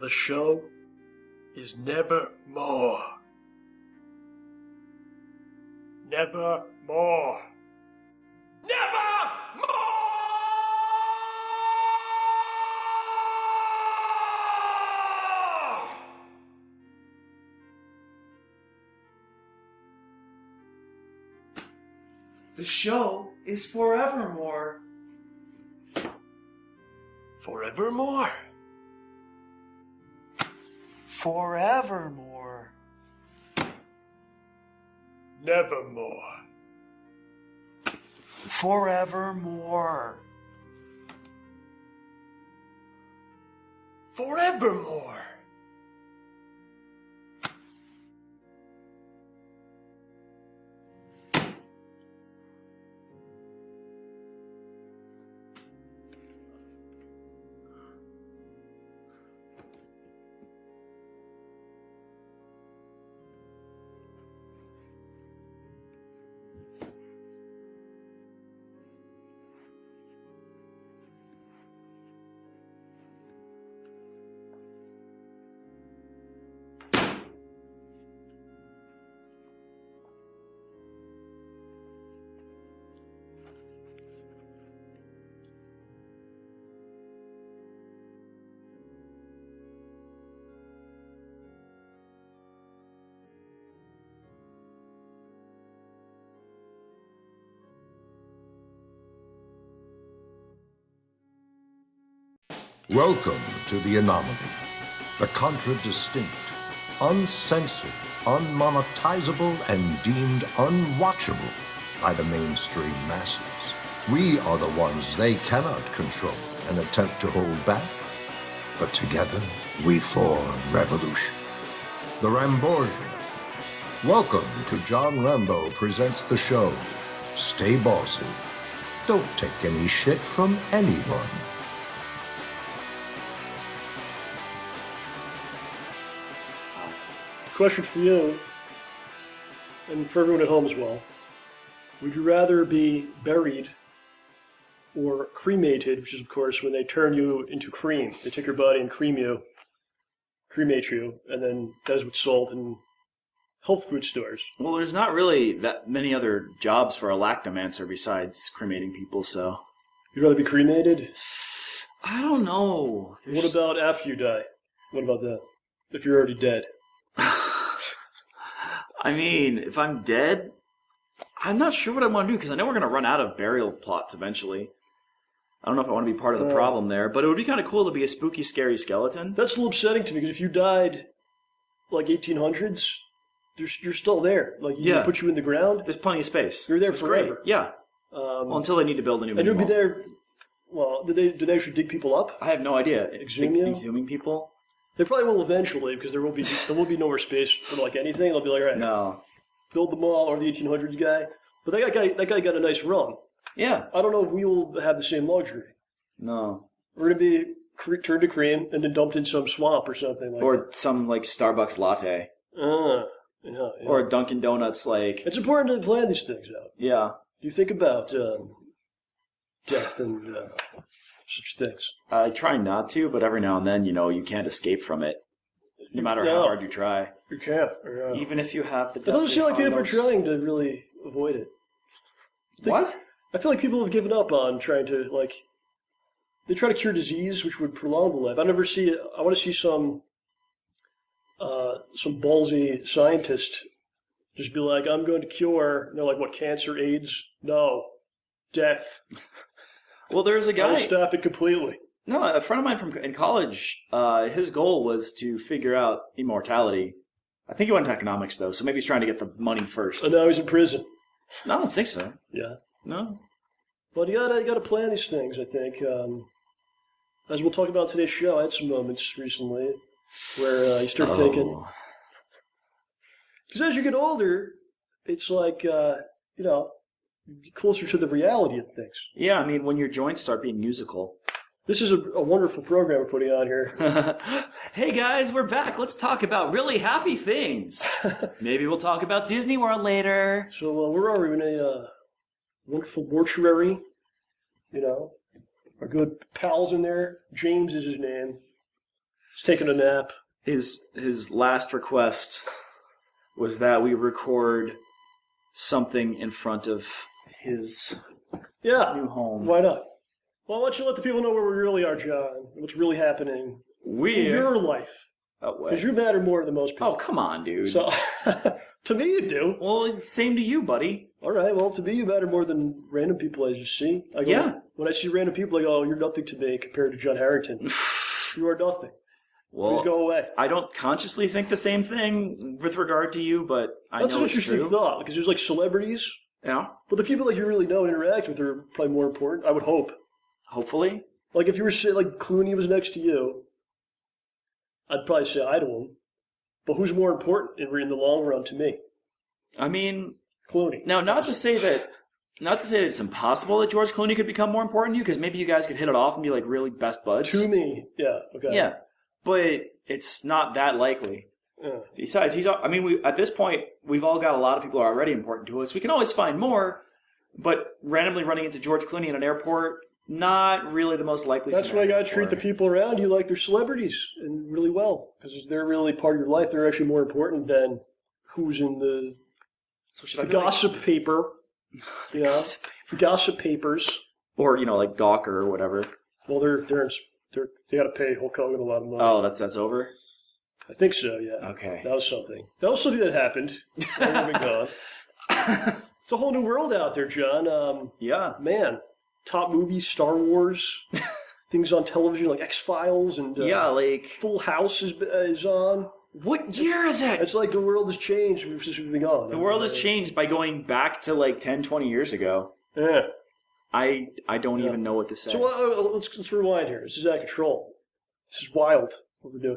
The show is never more. Never more. Never more! The show is forevermore. Forevermore. Forevermore. Nevermore. Forevermore. Forevermore. Welcome to The Anomaly, the contradistinct, uncensored, unmonetizable, and deemed unwatchable by the mainstream masses. We are the ones they cannot control and attempt to hold back, but together we form revolution. The Ramborgia. Welcome to John Rambo Presents The Show. Stay ballsy. Don't take any shit from anyone. Question for you, and for everyone at home as well. Would you rather be buried or cremated, which is, of course, when they turn you into cream? They take your body and cremate you, and then does with salt in health food stores. Well, there's not really that many other jobs for a lactomancer besides cremating people, so... You'd rather be cremated? I don't know. What about after you die? What about that? If you're already dead? I mean, if I'm dead, I'm not sure what I want to do, because I know we're going to run out of burial plots eventually. I don't know if I want to be part of the problem there, but it would be kind of cool to be a spooky, scary skeleton. That's a little upsetting to me, because if you died, like 1800s, you're still there. Like, you put you in the ground. There's plenty of space. You're there forever. Great. Yeah. Well, until they need to build a new And you'll be there... Well, do they actually dig people up? I have no idea. Exhume you? Exhuming people? They probably will eventually, because there will be no more space for like anything. They'll be like, all right, no, build the mall or the 1800s guy. But that guy got a nice run. Yeah. I don't know if we will have the same luxury. No. We're gonna be turned to cream and then dumped in some swamp or something like. Or that. some like Starbucks latte. Yeah. Or a Dunkin' Donuts like. It's important to plan these things out. Yeah. You think about death and such things. I try not to, but every now and then, you can't escape from it. No matter how hard you try. You can't. Even if you have the... It doesn't seem like people are trying to really avoid it. What? I feel like people have given up on trying to, like... They try to cure disease, which would prolong the life. I want to see some ballsy scientist just be like, I'm going to cure, like, what, cancer, AIDS? No. Death. Well, there's a guy... I will stop it completely. No, a friend of mine in college, his goal was to figure out immortality. I think he went to economics, though, so maybe he's trying to get the money first. And now he's in prison. No, I don't think so. Yeah. No? But you gotta plan these things, I think. As we'll talk about today's show, I had some moments recently where you start thinking... Because as you get older, it's like, closer to the reality of things. Yeah, I mean, when your joints start being musical. This is a wonderful program we're putting on here. Hey guys, we're back. Let's talk about really happy things. Maybe we'll talk about Disney World later. So where are we? In a wonderful mortuary. Our good pals in there. James is his name. He's taking a nap. His last request was that we record something in front of his new home. Why not? Well, why don't you let the people know where we really are, John? What's really happening in your life? Because you matter more than most people. Oh, come on, dude. So, to me you do. Well, same to you, buddy. All right, well, to me you matter more than random people I just see. When I see random people, I go, oh, you're nothing to me compared to John Harrington. You are nothing. Well, please go away. I don't consciously think the same thing with regard to you, but I know it's true. That's an interesting thought, because there's like celebrities. Yeah. But the people like you really know and interact with are probably more important, I would hope. Hopefully. Like if you were saying, like Clooney was next to you, I'd probably say hi to him. But who's more important in the long run to me? I mean, Clooney. Now, not to say that it's impossible that George Clooney could become more important to you, because maybe you guys could hit it off and be like really best buds. To me, yeah, okay. Yeah, but it's not that likely. Yeah. Besides, at this point, we've all got a lot of people who are already important to us. We can always find more, but randomly running into George Clooney in an airport, not really the most likely scenario. That's why you got to treat the people around you like they're celebrities and really well, because they're really part of your life. They're actually more important than who's in the gossip paper. Yeah, gossip papers. Or, like Gawker or whatever. Well, they got to pay Hulk Hogan a lot of money. Oh, that's over? I think so, yeah. Okay. That was something that happened. Been gone. It's a whole new world out there, John. Yeah. Man, top movies, Star Wars, things on television like X-Files and Full House is on. What year is it? It's like the world has changed since we've been gone. The world has changed by going back to like 10, 20 years ago. Yeah. I don't even know what to say. So let's rewind here. This is out of control. This is wild what we're doing.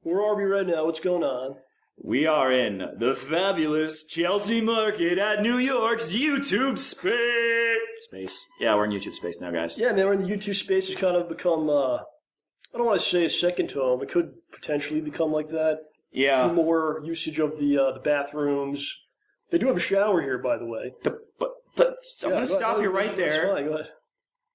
Where are we right now? What's going on? We are in the fabulous Chelsea Market at New York's YouTube space. Yeah, we're in YouTube space now, guys. Yeah, man, we're in the YouTube space. It's kind of become, I don't want to say a second home. It could potentially become like that. Yeah. More usage of the bathrooms. They do have a shower here, by the way. I'm going to stop you right there. That's fine. Go ahead.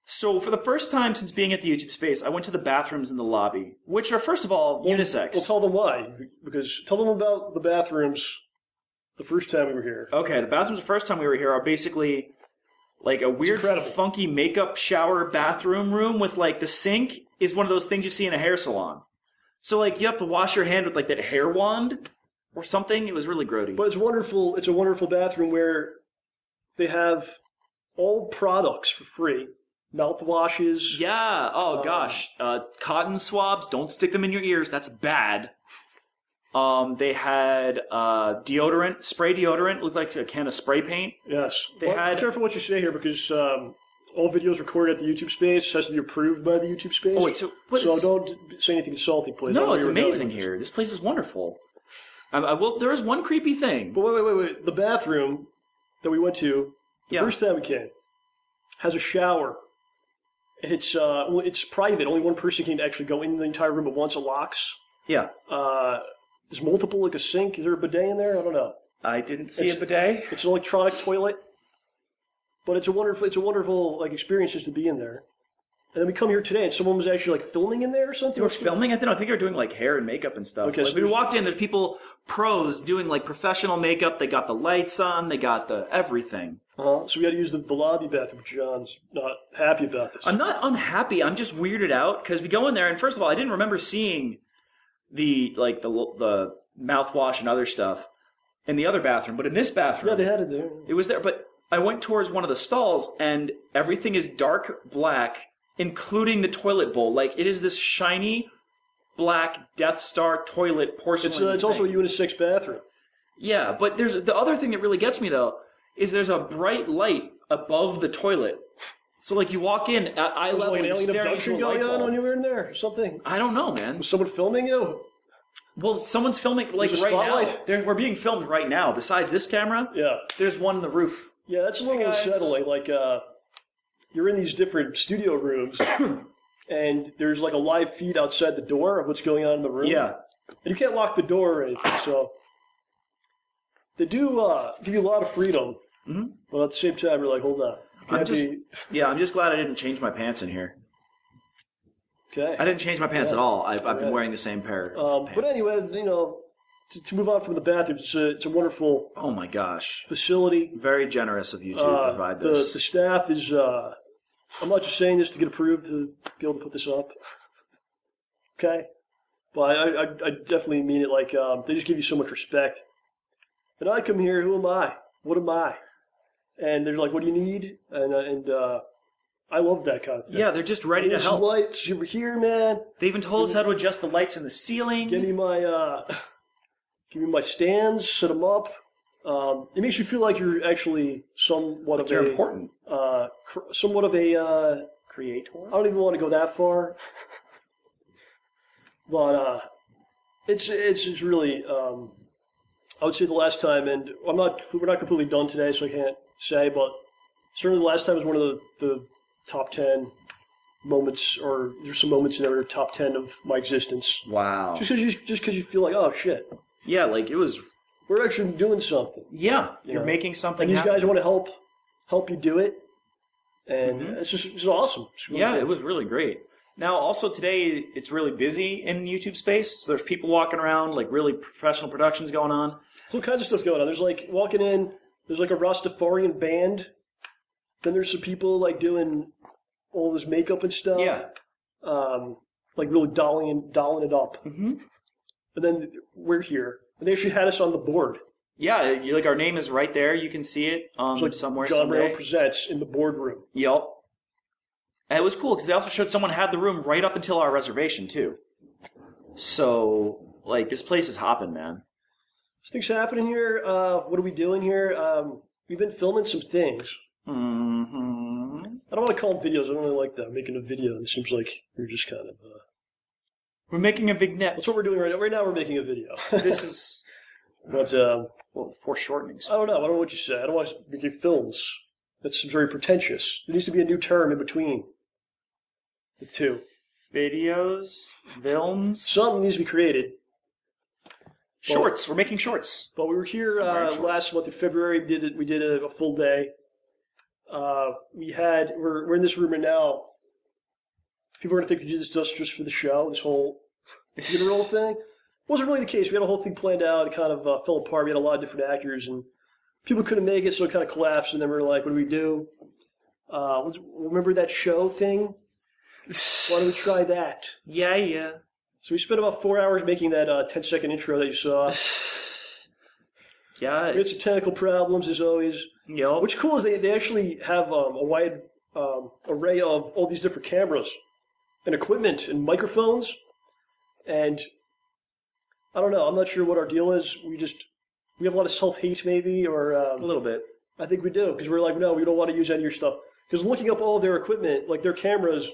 So for the first time since being at the YouTube space, I went to the bathrooms in the lobby, which are, first of all, unisex. Well, tell them why. Tell them about the bathrooms the first time we were here. Okay, the bathrooms the first time we were here are basically like a weird, funky makeup shower bathroom room with like the sink is one of those things you see in a hair salon. So like you have to wash your hand with like that hair wand or something. It was really grody. But it's wonderful. It's a wonderful bathroom where they have all products for free. Mouthwashes. Yeah. Oh, gosh. Cotton swabs. Don't stick them in your ears. That's bad. They had deodorant, spray deodorant. Looked like a can of spray paint. Yes. Be careful what you say here, because all videos recorded at the YouTube space has to be approved by the YouTube space. Oh, wait. So don't say anything insulting, please. No, it's amazing here. This place is wonderful. There is one creepy thing. But wait. The bathroom that we went to the first time we came has a shower. It's private. Only one person can actually go in the entire room at once. It locks. Yeah. There's multiple, like a sink. Is there a bidet in there? I don't know. I didn't see a bidet. It's an electronic toilet. But it's a wonderful like experience just to be in there. And then we come here today, and someone was actually like filming in there or something. They were filming? I think they were doing like hair and makeup and stuff. Okay, like, we walked in. There's people, pros, doing like professional makeup. They got the lights on. They got the everything. So we got to use the lobby bathroom. John's not happy about this. I'm not unhappy. I'm just weirded out because we go in there, and first of all, I didn't remember seeing the mouthwash and other stuff in the other bathroom, but in this bathroom, yeah, they had it there. It was there, but I went towards one of the stalls, and everything is dark black, including the toilet bowl. Like it is this shiny black Death Star toilet porcelain. It's also a unisex bathroom. Yeah, but there's the other thing that really gets me though. Is there's a bright light above the toilet. So, like, you walk in at eye level, like an alien abduction going on when you were in there or something? I don't know, man. Was someone filming you? Well, someone's filming, like, right now. We're being filmed right now. Besides this camera, there's one on the roof. Yeah, that's a little unsettling. Like, you're in these different studio rooms, and there's, like, a live feed outside the door of what's going on in the room. Yeah. And you can't lock the door or anything, so... They do give you a lot of freedom, but at the same time, you're like, hold on. I'm just glad I didn't change my pants in here. Okay. I didn't change my pants at all. I've been wearing the same pair of pants. But anyway, to move on from the bathroom, it's a wonderful. Oh my gosh. Facility. Very generous of you to provide this. The staff is. I'm not just saying this to get approved to be able to put this up. Okay, but I definitely mean it. Like they just give you so much respect. And I come here. Who am I? What am I? And they're like, "What do you need?" And I love that kind of thing. Yeah, they're just ready to help. Lights over here, man. They even told us how to adjust the lights in the ceiling. Give me my stands. Set them up. It makes you feel like you're actually somewhat of you're important. Somewhat of a creator. I don't even want to go that far, but it's really. I would say the last time, and we're not completely done today, so I can't say, but certainly the last time was one of the top 10 moments, or there's some moments in there that are top 10 of my existence. Wow. Just because you feel like, oh shit. Yeah, like it was. We're actually doing something. Yeah, you're making something. And these guys want to help you do it, and it's awesome. It's really cool. It was really great. Now, also today, it's really busy in YouTube space. There's people walking around, like really professional productions going on. All kinds of stuff going on. There's like walking in. There's like a Rastafarian band. Then there's some people like doing all this makeup and stuff. Yeah. Like really dolling it up. Mm-hmm. And then we're here. And they actually had us on the board. Yeah, like our name is right there. You can see it like somewhere. John Rambo Presents in the boardroom. Yep. And it was cool because they also showed someone had the room right up until our reservation too. So, like, this place is hopping, man. This thing's happening here. What are we doing here? We've been filming some things. Mm-hmm. I don't want to call them videos. I don't really like that. Making a video. It seems like you're just kind of... We're making a vignette. That's what we're doing right now. Right now we're making a video. This is... But, foreshortening. I don't know what you say. I don't want to make films. That's very pretentious. There needs to be a new term in between the two. Videos, films. Something needs to be created. Shorts. We're making shorts. But we were here last month in February. We did a full day. We're in this room right now. People are going to think we did this just for the show, this whole funeral thing. It wasn't really the case. We had a whole thing planned out. It kind of fell apart. We had a lot of different actors, and people couldn't make it, so it kind of collapsed. And then we were like, what do we do? Remember that show thing? Why don't we try that? Yeah. So we spent about 4 hours making that 10-second intro that you saw. Yeah. We had some technical problems, as always. Yep. What's cool is they actually have a wide array of all these different cameras and equipment and microphones. And I don't know. I'm not sure what our deal is. We have a lot of self-hate, maybe, or a little bit. I think we do, because we're like, no, we don't want to use any of your stuff. Because looking up all of their equipment, like their cameras,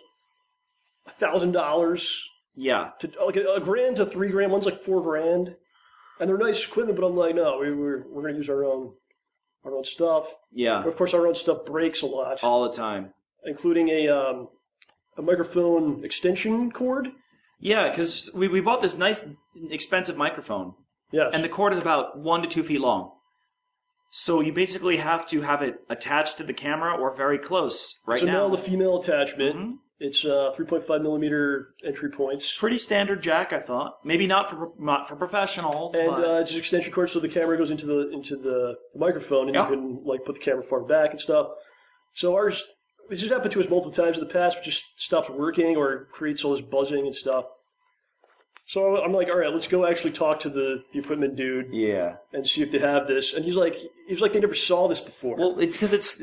$1,000. Yeah. To like $1,000 to $3,000. One's like $4,000, and they're nice equipment. But I'm like, no, we're going to use our own stuff. Yeah. But of course, our own stuff breaks a lot all the time, including a microphone extension cord. Yeah, because we bought this nice, expensive microphone. Yes. And the cord is about 1 to 2 feet long. So you basically have to have it attached to the camera or very close now. It's a male to female attachment. Mm-hmm. It's 3.5 millimeter entry points. Pretty standard jack, I thought. Maybe not for professionals. And but... it's an extension cord, so the camera goes into the microphone, and you can like put the camera far back and stuff. So ours, this has happened to us multiple times in the past, but just stops working or creates all this buzzing and stuff. So I'm like, all right, let's go actually talk to the equipment dude. Yeah. And see if they have this. And he's like they never saw this before. Well, it's because it's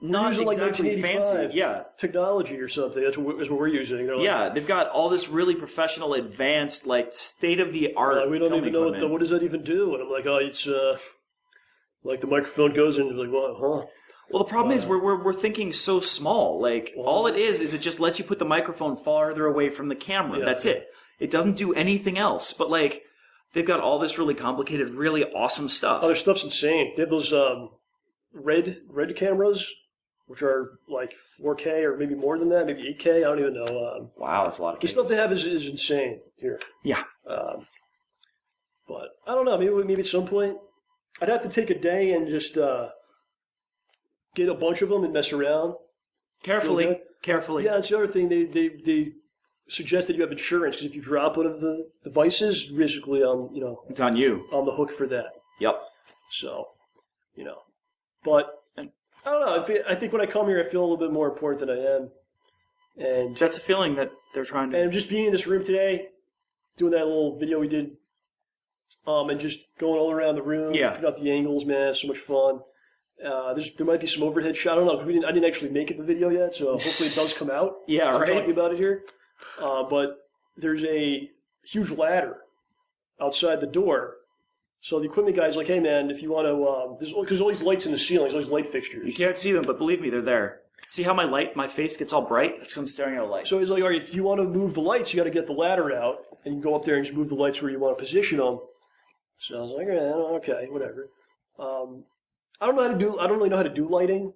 not exactly fancy. Yeah. Technology or something. That's what we're using. They're like, they've got all this really professional, advanced, like state of the art. We don't even know what does that even do. And I'm like, oh, it's like the microphone goes in. And like, what? Huh? Well, the problem is we're thinking so small. Like all it is it just lets you put the microphone farther away from the camera. Yeah. That's it. It doesn't do anything else, but like they've got all this really complicated, really awesome stuff. Oh, their stuff's insane. They have those red cameras, which are like 4K or maybe more than that, maybe 8K. I don't even know. Wow, that's a lot of cables. The stuff they have is insane here. Yeah. But I don't know. Maybe at some point I'd have to take a day and just get a bunch of them and mess around. Carefully. Yeah, that's the other thing. They suggest that you have insurance, because if you drop one of the devices, basically, it's on you. On the hook for that. Yep. So, but I don't know. I think when I come here, I feel a little bit more important than I am, and that's a feeling that they're trying to. And just being in this room today, doing that little video we did, and just going all around the room, picking out the angles, man, so much fun. There might be some overhead shot. I don't know. I didn't actually make it the video yet, so hopefully it does come out. Yeah, I'm right. talking about it here, but there's a huge ladder outside the door. So the equipment guy's like, "Hey, man, if you want to, there's all these lights in the ceiling, there's all these light fixtures. You can't see them, but believe me, they're there. See how my face gets all bright? It's because I'm staring at a light. So he's like, all right, if you want to move the lights, you got to get the ladder out, and you go up there and just move the lights where you want to position them." So I was like, okay, whatever. I don't really know how to do lighting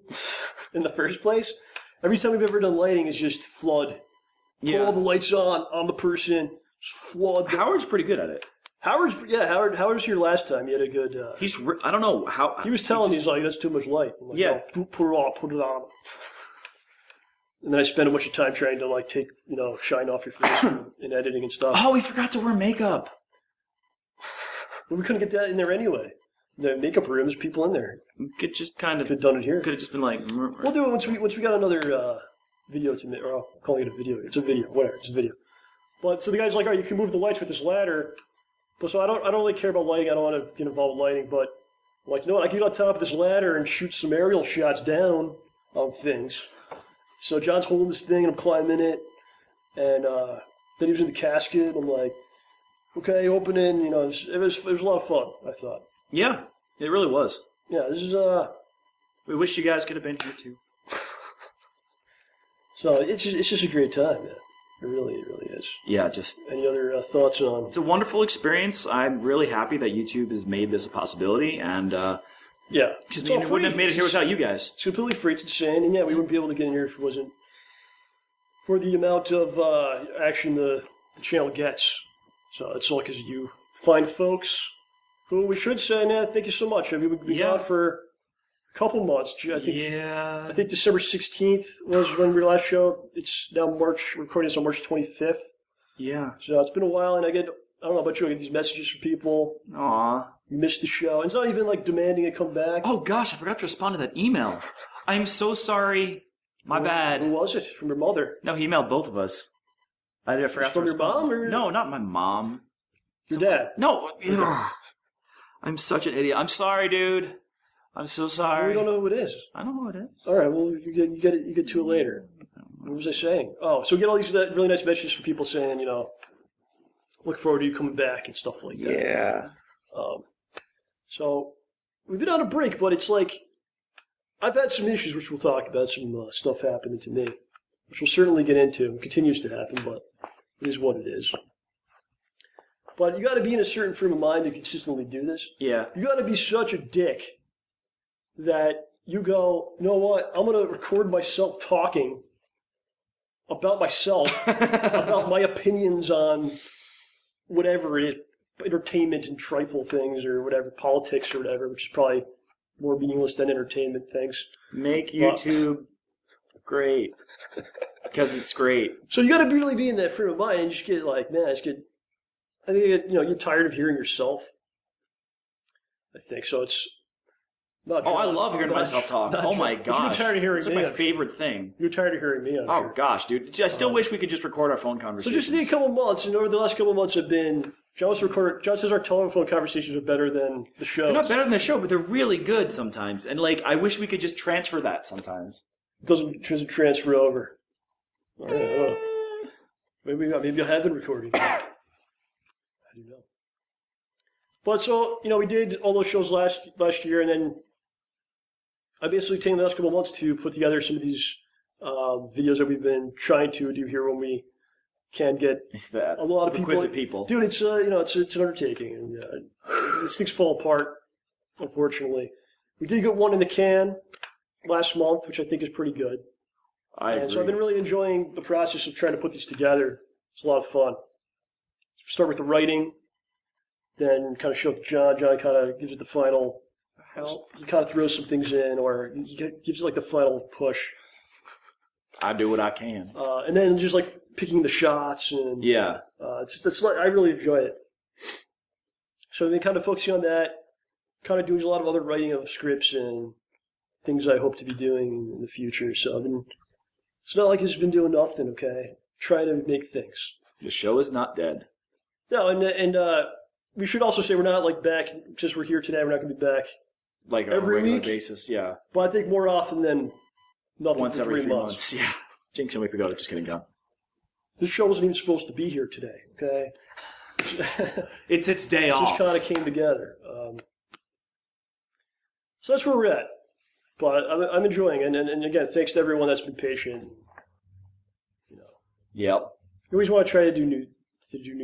in the first place. Every time we've ever done lighting is just flood. Put all the lights on the person, just flood. Howard's pretty good at it. Howard was here last time. He had a good. I don't know how. He was telling me, he's like, that's too much light. I'm like, no, put it on. And then I spent a bunch of time trying to take shine off your face in editing and stuff. Oh, we forgot to wear makeup. Well, we couldn't get that in there anyway. The makeup room, there's people in there. We could just kind of could have done it here. Could have just been like. We'll do it once we got another video to make. Or I'm calling it a video. It's a video. Whatever. It's a video. But so the guy's like, all right, you can move the lights with this ladder. But so I don't really care about lighting. I don't want to get involved with lighting. But I'm like, you know what? I can get on top of this ladder and shoot some aerial shots down on things. So John's holding this thing and I'm climbing it. And then he was in the casket. I'm like, okay, opening. It was a lot of fun, I thought. Yeah, it really was. Yeah, this is we wish you guys could have been here too. So it's just a great time, man. It really is. Yeah, just... Any other thoughts on... It's a wonderful experience. I'm really happy that YouTube has made this a possibility, and... yeah. Because we wouldn't have made it here without you guys. It's completely free. It's insane. And yeah, we wouldn't be able to get in here if it wasn't for the amount of action the channel gets. So it's all because of you fine folks who we should say, man, thank you so much. I mean, we've been out for a couple months. I think December 16th was when we last show. It's now March. We're recording this on March 25th. Yeah. So it's been a while, and I don't know about you, I get these messages from people. Aw. You missed the show. And it's not even demanding it come back. Oh gosh, I forgot to respond to that email. I'm so sorry. My bad. Who was it? From your mother? No, he emailed both of us. I forgot to respond. From your mom? Or? No, not my mom. Your dad? No. I'm such an idiot. I'm sorry, dude. I'm so sorry. We don't know who it is. I don't know who it is. All right, well, you get to it later. What was I saying? Oh, so we get all these really nice messages from people saying, look forward to you coming back and stuff like that. Yeah. So we've been on a break, but it's I've had some issues, which we'll talk about, some stuff happening to me, which we'll certainly get into. It continues to happen, but it is what it is. But you got to be in a certain frame of mind to consistently do this. Yeah. You got to be such a dick that you go, you know what, I'm going to record myself talking about myself, about my opinions on whatever it is, entertainment and trifle things or whatever, politics or whatever, which is probably more meaningless than entertainment things. Make YouTube great. Because it's great. So you got to really be in that frame of mind and just get I think you're tired of hearing yourself. I think so. It's not. I love hearing myself talk. Oh my gosh, you're tired of hearing it's me. my favorite thing. You're tired of hearing me. Gosh, dude! I still wish we could just record our phone conversations. So just a couple months, and over the last couple of months have been. John says our telephone conversations are better than the show. They're not better than the show, but they're really good sometimes. And I wish we could just transfer that sometimes. It doesn't transfer over. All right, I don't know. Maybe I have been recording. I don't know. But so, we did all those shows last year, and then I basically taken the last couple of months to put together some of these videos that we've been trying to do here when we can get a lot of people. Dude, it's it's an undertaking, and these things fall apart, unfortunately. We did get one in the can last month, which I think is pretty good. I agree. So I've been really enjoying the process of trying to put these together. It's a lot of fun. Start with the writing, then kind of show it to John. John kind of gives it the final help. He kind of throws some things in, or he gives it the final push. I do what I can. And then just picking the shots and Yeah. I really enjoy it. So I've been kind of focusing on that, kind of doing a lot of other writing of scripts and things I hope to be doing in the future. So it's not like I've just been doing nothing, okay? Trying to make things. The show is not dead. No, and we should also say we're not like back, just we're here today, we're not going to be back Like on every a regular week? basis, yeah. But I think more often than nothing Once for every 3 months. Yeah. Jinx, a week ago. Just kidding, John. This show wasn't even supposed to be here today, okay? It's its day It off. just kind of came together. So that's where we're at. But I'm enjoying it. And again, thanks to everyone that's been patient. You know, Yep. you always want to try to do new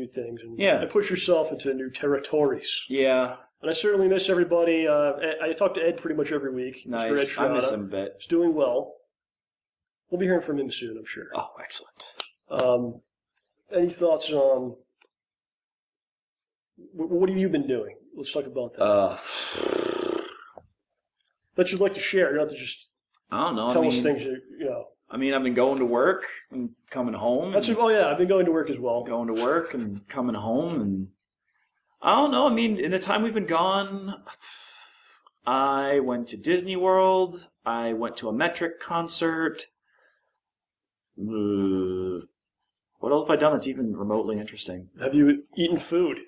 things and push yourself into new territories. Yeah. And I certainly miss everybody. I talk to Ed pretty much every week. Mr. Nice. Ed Strada. I miss him a bit. He's doing well. We'll be hearing from him soon, I'm sure. Oh, excellent. Any thoughts on what have you been doing? Let's talk about that. That you'd like to share. You don't have to just I don't know. tell us things you know. I mean, I've been going to work and coming home. I've been going to work as well. Going to work and coming home, and I don't know. I mean, in the time we've been gone, I went to Disney World. I went to a Metric concert. What else have I done that's even remotely interesting? Have you eaten food?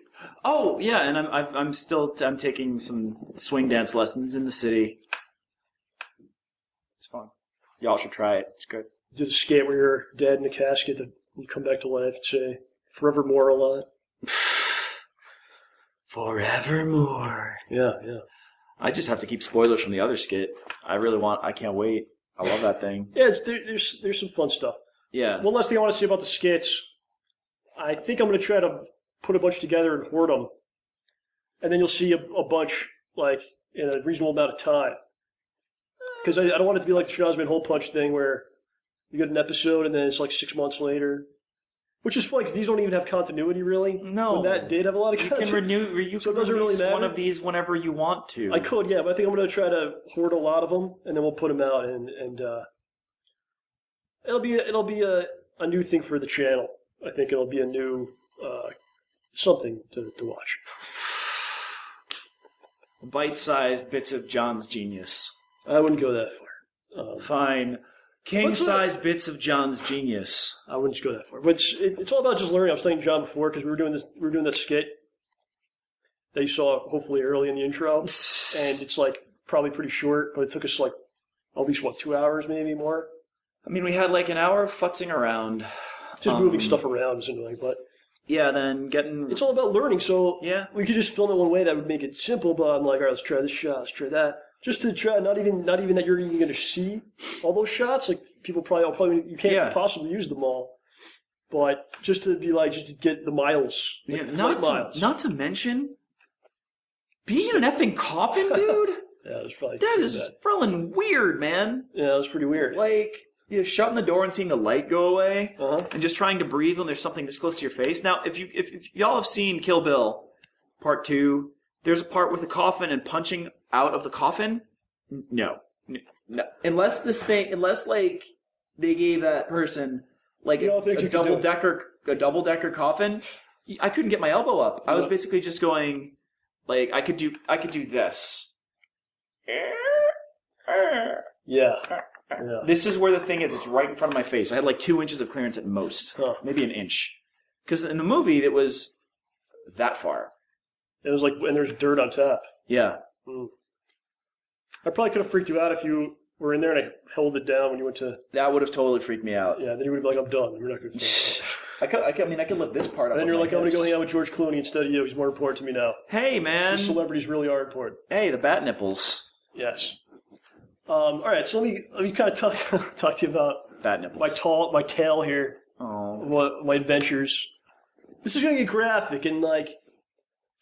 Oh yeah, and I'm taking some swing dance lessons in the city. It's fun. Y'all should try it. It's good. Did a skate where you're dead in a casket that you come back to life and say forevermore a lot? Forevermore. Yeah. I just have to keep spoilers from the other skit. I can't wait. I love that thing. Yeah, there's some fun stuff. Yeah. One last thing I want to say about the skits. I think I'm going to try to put a bunch together and hoard them. And then you'll see a bunch, like, in a reasonable amount of time. Because I don't want it to be like the Schnauzman Hole Punch thing where you get an episode and then it's like 6 months later. Which is funny because these don't even have continuity, really. No. When that did have a lot of content. You can renew. So it doesn't really matter. One of these whenever you want to. I could, yeah, but I think I'm going to try to hoard a lot of them, and then we'll put them out, and it'll be a new thing for the channel. I think it'll be a new something to watch. Bite-sized bits of John's genius. I wouldn't go that far. Fine. King-sized bits of John's genius. I wouldn't go that far, but it's all about just learning. I was telling John before because we were doing that skit that you saw hopefully early in the intro, and it's like probably pretty short, but it took us like at least 2 hours, maybe more. I mean, we had like an hour of futzing around, just moving stuff around is annoying, but yeah, then getting. It's all about learning. So yeah, we could just film it one way that would make it simple. But I'm like, all right, let's try this shot, let's try that. Just to try, not even that you're even going to see all those shots. Like people probably you can't possibly use them all, but just to be like, just to get the miles, like not to mention being in an effing coffin, dude. Yeah, it was probably that is frelling weird, man. Yeah, it was pretty weird. Like shutting the door and seeing the light go away, and just trying to breathe when there's something this close to your face. Now, if y'all have seen Kill Bill Part 2, there's a part with a coffin and punching out of the coffin. No. Unless like they gave that person like a double decker coffin, I couldn't get my elbow up. I was basically just going like I could do this. Yeah. This is where the thing is. It's right in front of my face. I had like 2 inches of clearance at most, maybe an inch. Because in the movie, it was that far. It was like, and there's dirt on top. Yeah. I probably could have freaked you out if you were in there and I held it down when you went to. That would have totally freaked me out. Yeah, then you would be like, I'm done. You're not going to. I could lift this part up. And then you're like, I'm going to go hang out with George Clooney instead of you. He's more important to me now. Hey, man. These celebrities really are important. Hey, the bat nipples. Yes. All right, so let me kind of talk to you about bat nipples. My tale here. Oh. My adventures. This is going to get graphic and like.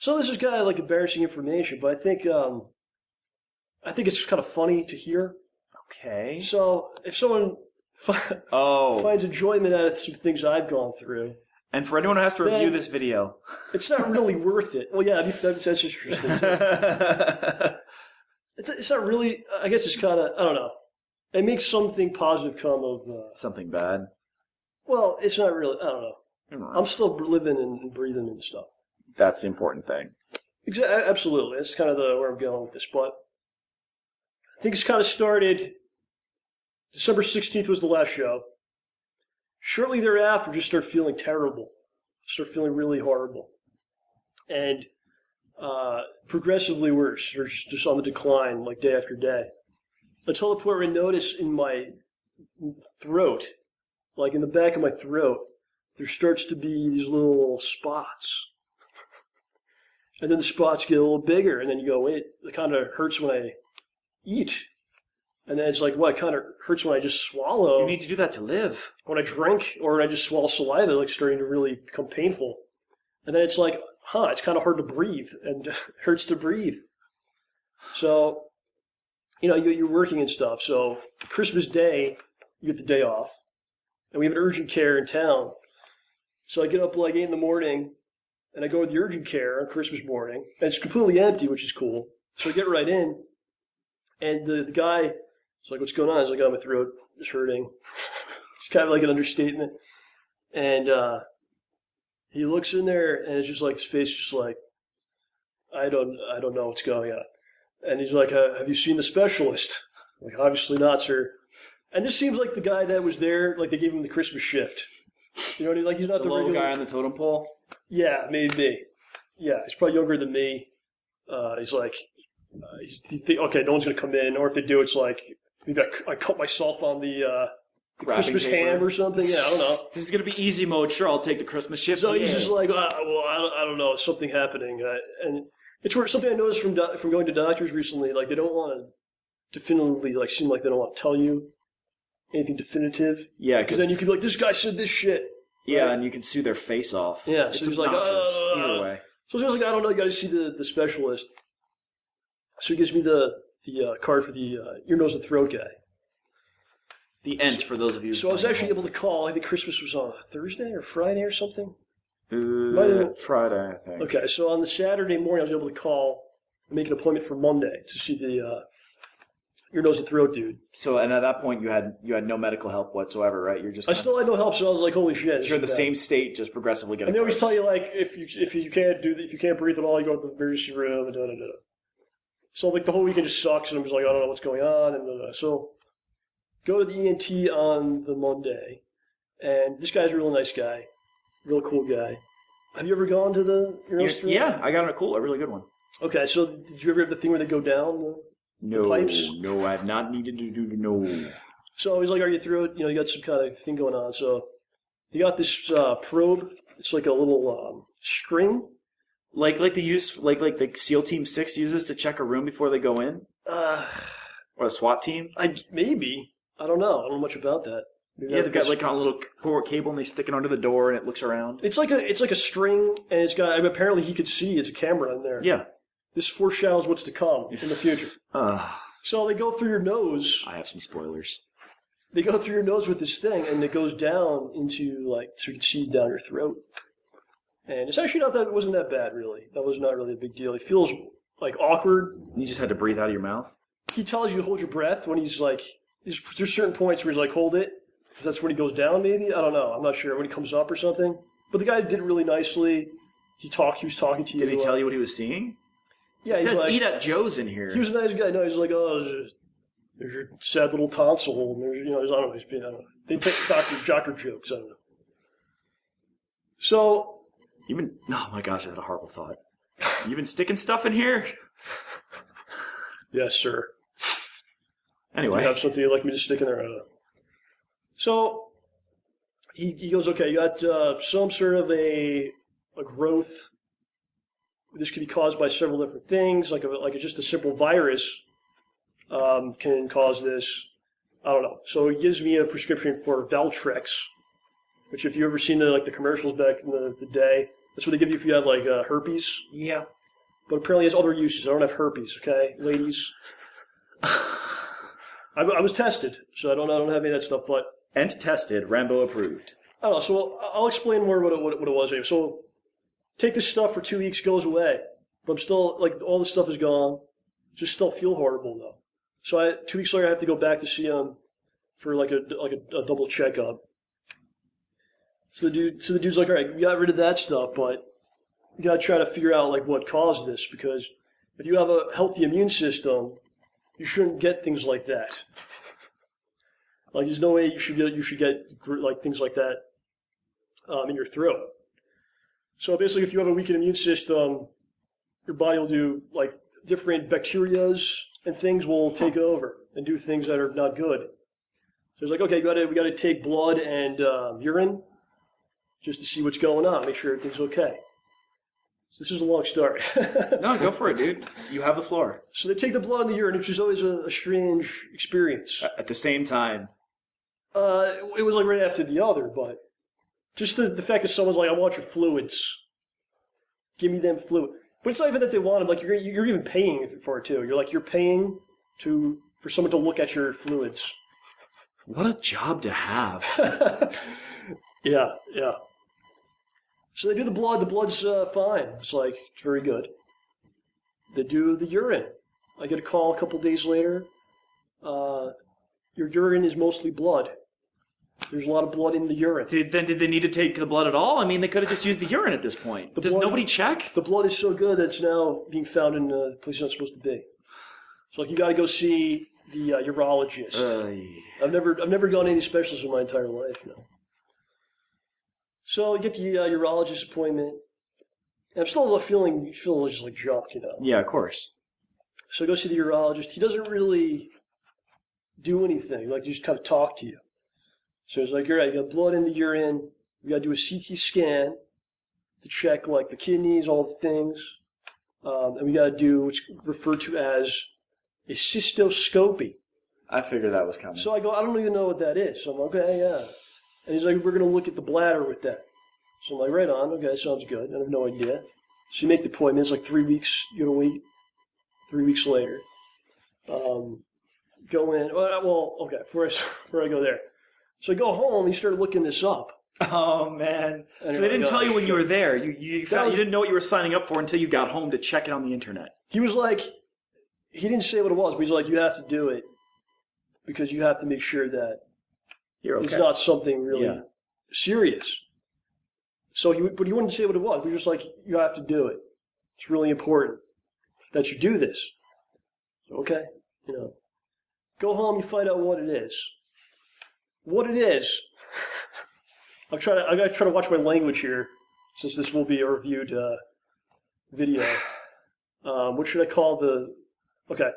So this is kind of like embarrassing information, but I think it's just kind of funny to hear. Okay. So if someone finds enjoyment out of some things I've gone through, and for anyone who has to review this video, it's not really worth it. Well, yeah, that's interesting too. It's not really. I guess it's kind of. I don't know. It makes something positive come of something bad. Well, it's not really. I don't know. I'm still living and breathing and stuff. That's the important thing. Absolutely. That's kind of where I'm going with this. But I think it's kind of started. December 16th was the last show. Shortly thereafter, just start feeling terrible. Start feeling really horrible. And progressively worse. Or just on the decline, like day after day. Until the point where I notice in my throat, like in the back of my throat, there starts to be these little spots. And then the spots get a little bigger, and then you go, wait, it kind of hurts when I eat. And then it's like, what, it kind of hurts when I just swallow. You need to do that to live. When I drink, or when I just swallow saliva, like starting to really become painful. And then it's like, it's kind of hard to breathe, and it hurts to breathe. So, you're working and stuff. So, Christmas Day, you get the day off. And we have an urgent care in town. So I get up like 8 in the morning, and I go to the urgent care on Christmas morning, and it's completely empty, which is cool. So I get right in, and the guy is like, what's going on? He's like, my throat is hurting. It's kind of like an understatement. And he looks in there, and it's just like, his face is just like, I don't know what's going on. And he's like, have you seen the specialist? I'm like, obviously not, sir. And this seems like the guy that was there, like they gave him the Christmas shift. You know what I mean? Like he's not the little regular guy on the totem pole? Yeah, maybe. Yeah, he's probably younger than me. He's like, okay, no one's going to come in. Or if they do, it's like, maybe I cut myself on the Christmas ham or something. Yeah, I don't know. This is going to be easy mode. Sure, I'll take the Christmas shift. So he's just like, I don't know. Something happening. And it's something I noticed from going to doctors recently. Like, they don't want to definitively, like, seem like they don't want to tell you anything definitive. Yeah, because then you can be like, this guy said this shit. Yeah, right? And you can sue their face off. Yeah, it's so he's like, either way. So he's like, I don't know, you got to see the specialist. So he gives me the card for the ear, nose, and throat guy. The ENT, for those of you. So I was actually able to call. I think Christmas was on a Thursday or Friday or something. Friday, I think. Okay, so on the Saturday morning, I was able to call and make an appointment for Monday to see the ear, nose, and throat dude. So, and at that point, you had no medical help whatsoever, right? You're just. I still had no help, so I was like, "Holy shit!" You're in the same state, just progressively getting. And they always tell you like, if you can't breathe at all, you go to the emergency room and da da da. So like the whole weekend just sucks, and I'm just like, I don't know what's going on, and so go to the ENT on the Monday, and this guy's a real nice guy, real cool guy. Have you ever gone to the ear, nose, throat? Yeah, I got a really good one. Okay, so did you ever have the thing where they go down? No, pipes? No, I've not needed to do no. So he's like, are you through? You got some kind of thing going on. So you got this probe. It's like a little string. Like they use, like the SEAL Team 6 uses to check a room before they go in? Or a SWAT team? Maybe. I don't know. I don't know much about that. Maybe they've got like a little cable and they stick it under the door and it looks around. It's like a string, and it's got, apparently he could see it's a camera in there. Yeah. This foreshadows what's to come in the future. So they go through your nose. I have some spoilers. They go through your nose with this thing, and it goes down into, like, so you can see down your throat. And it's actually it wasn't that bad, really. That was not really a big deal. It feels, like, awkward. You just had to breathe out of your mouth? He tells you to hold your breath when he's, like, there's certain points where he's like, hold it, because that's when he goes down, maybe? I don't know. I'm not sure. When he comes up or something. But the guy did it really nicely. He was talking to you. Did he tell you what he was seeing? Yeah, it says like, eat at Joe's in here. He was a nice guy. No, he's like, there's your sad little tonsil, and there's, I don't know. They take doctor jokes. I don't know. So, oh my gosh, I had a horrible thought. You been sticking stuff in here? Yes, sir. Anyway, do you have something you'd like me to stick in there? I don't know. So he goes, okay, you got some sort of a growth. This could be caused by several different things, like just a simple virus can cause this. I don't know. So he gives me a prescription for Valtrex, which if you ever seen the commercials back in the day, that's what they give you if you have herpes. Yeah. But apparently it has other uses. I don't have herpes, okay, ladies. I was tested, so I don't have any of that stuff. But and tested, Rambo approved. I don't know. So I'll explain more what it was. So take this stuff for 2 weeks, goes away. But I'm still, all the stuff is gone. Just still feel horrible, though. So 2 weeks later, I have to go back to see him for, a double checkup. So the dude's like, all right, we got rid of that stuff, but you got to try to figure out like what caused this, because if you have a healthy immune system, you shouldn't get things like that. Like, there's no way you should get like things like that in your throat. So basically, if you have a weakened immune system, your body will do like different bacterias and things will take over and do things that are not good. So it's like, okay, we got to take blood and urine just to see what's going on, make sure everything's okay. So this is a long story. No, go for it, dude. You have the floor. So they take the blood and the urine, which is always a strange experience. At the same time. It was like right after the other, but just the fact that someone's like, I want your fluids. Give me them fluids. But it's not even that they want them. Like, you're even paying for it, too. You're paying for someone to look at your fluids. What a job to have. Yeah. So they do the blood. The blood's fine. It's very good. They do the urine. I get a call a couple days later. Your urine is mostly blood. There's a lot of blood in the urine. Did they need to take the blood at all? I mean, they could have just used the urine at this point. Does nobody check? The blood is so good that it's now being found in a place it's not supposed to be. So you got to go see the urologist. I've never gone to any specialists in my entire life. No. So I get the urologist appointment. And I'm still feeling just like junk, Yeah, of course. So I go see the urologist. He doesn't really do anything. He just kind of talk to you. So it's like, all right, you got blood in the urine. We got to do a CT scan to check the kidneys, all the things. And we got to do what's referred to as a cystoscopy. I figured that was coming. So I go, I don't even know what that is. So I'm like, okay, yeah. And he's like, we're going to look at the bladder with that. So I'm like, right on. Okay, sounds good. I have no idea. So you make the appointment. It's 3 weeks. You got to wait. 3 weeks later. Go in. Well, okay, before I go there. So I go home and you start looking this up. Oh, man. So they didn't tell you when you were there. You didn't know what you were signing up for until you got home to check it on the internet. He was like, he didn't say what it was, but he's like, you have to do it because you have to make sure that you're okay. It's not something really serious. So but he wouldn't say what it was. He was just like, you have to do it. It's really important that you do this. So, okay, go home, you find out what it is. What it is, I gotta try to watch my language here, since this will be a reviewed video. What should I call okay.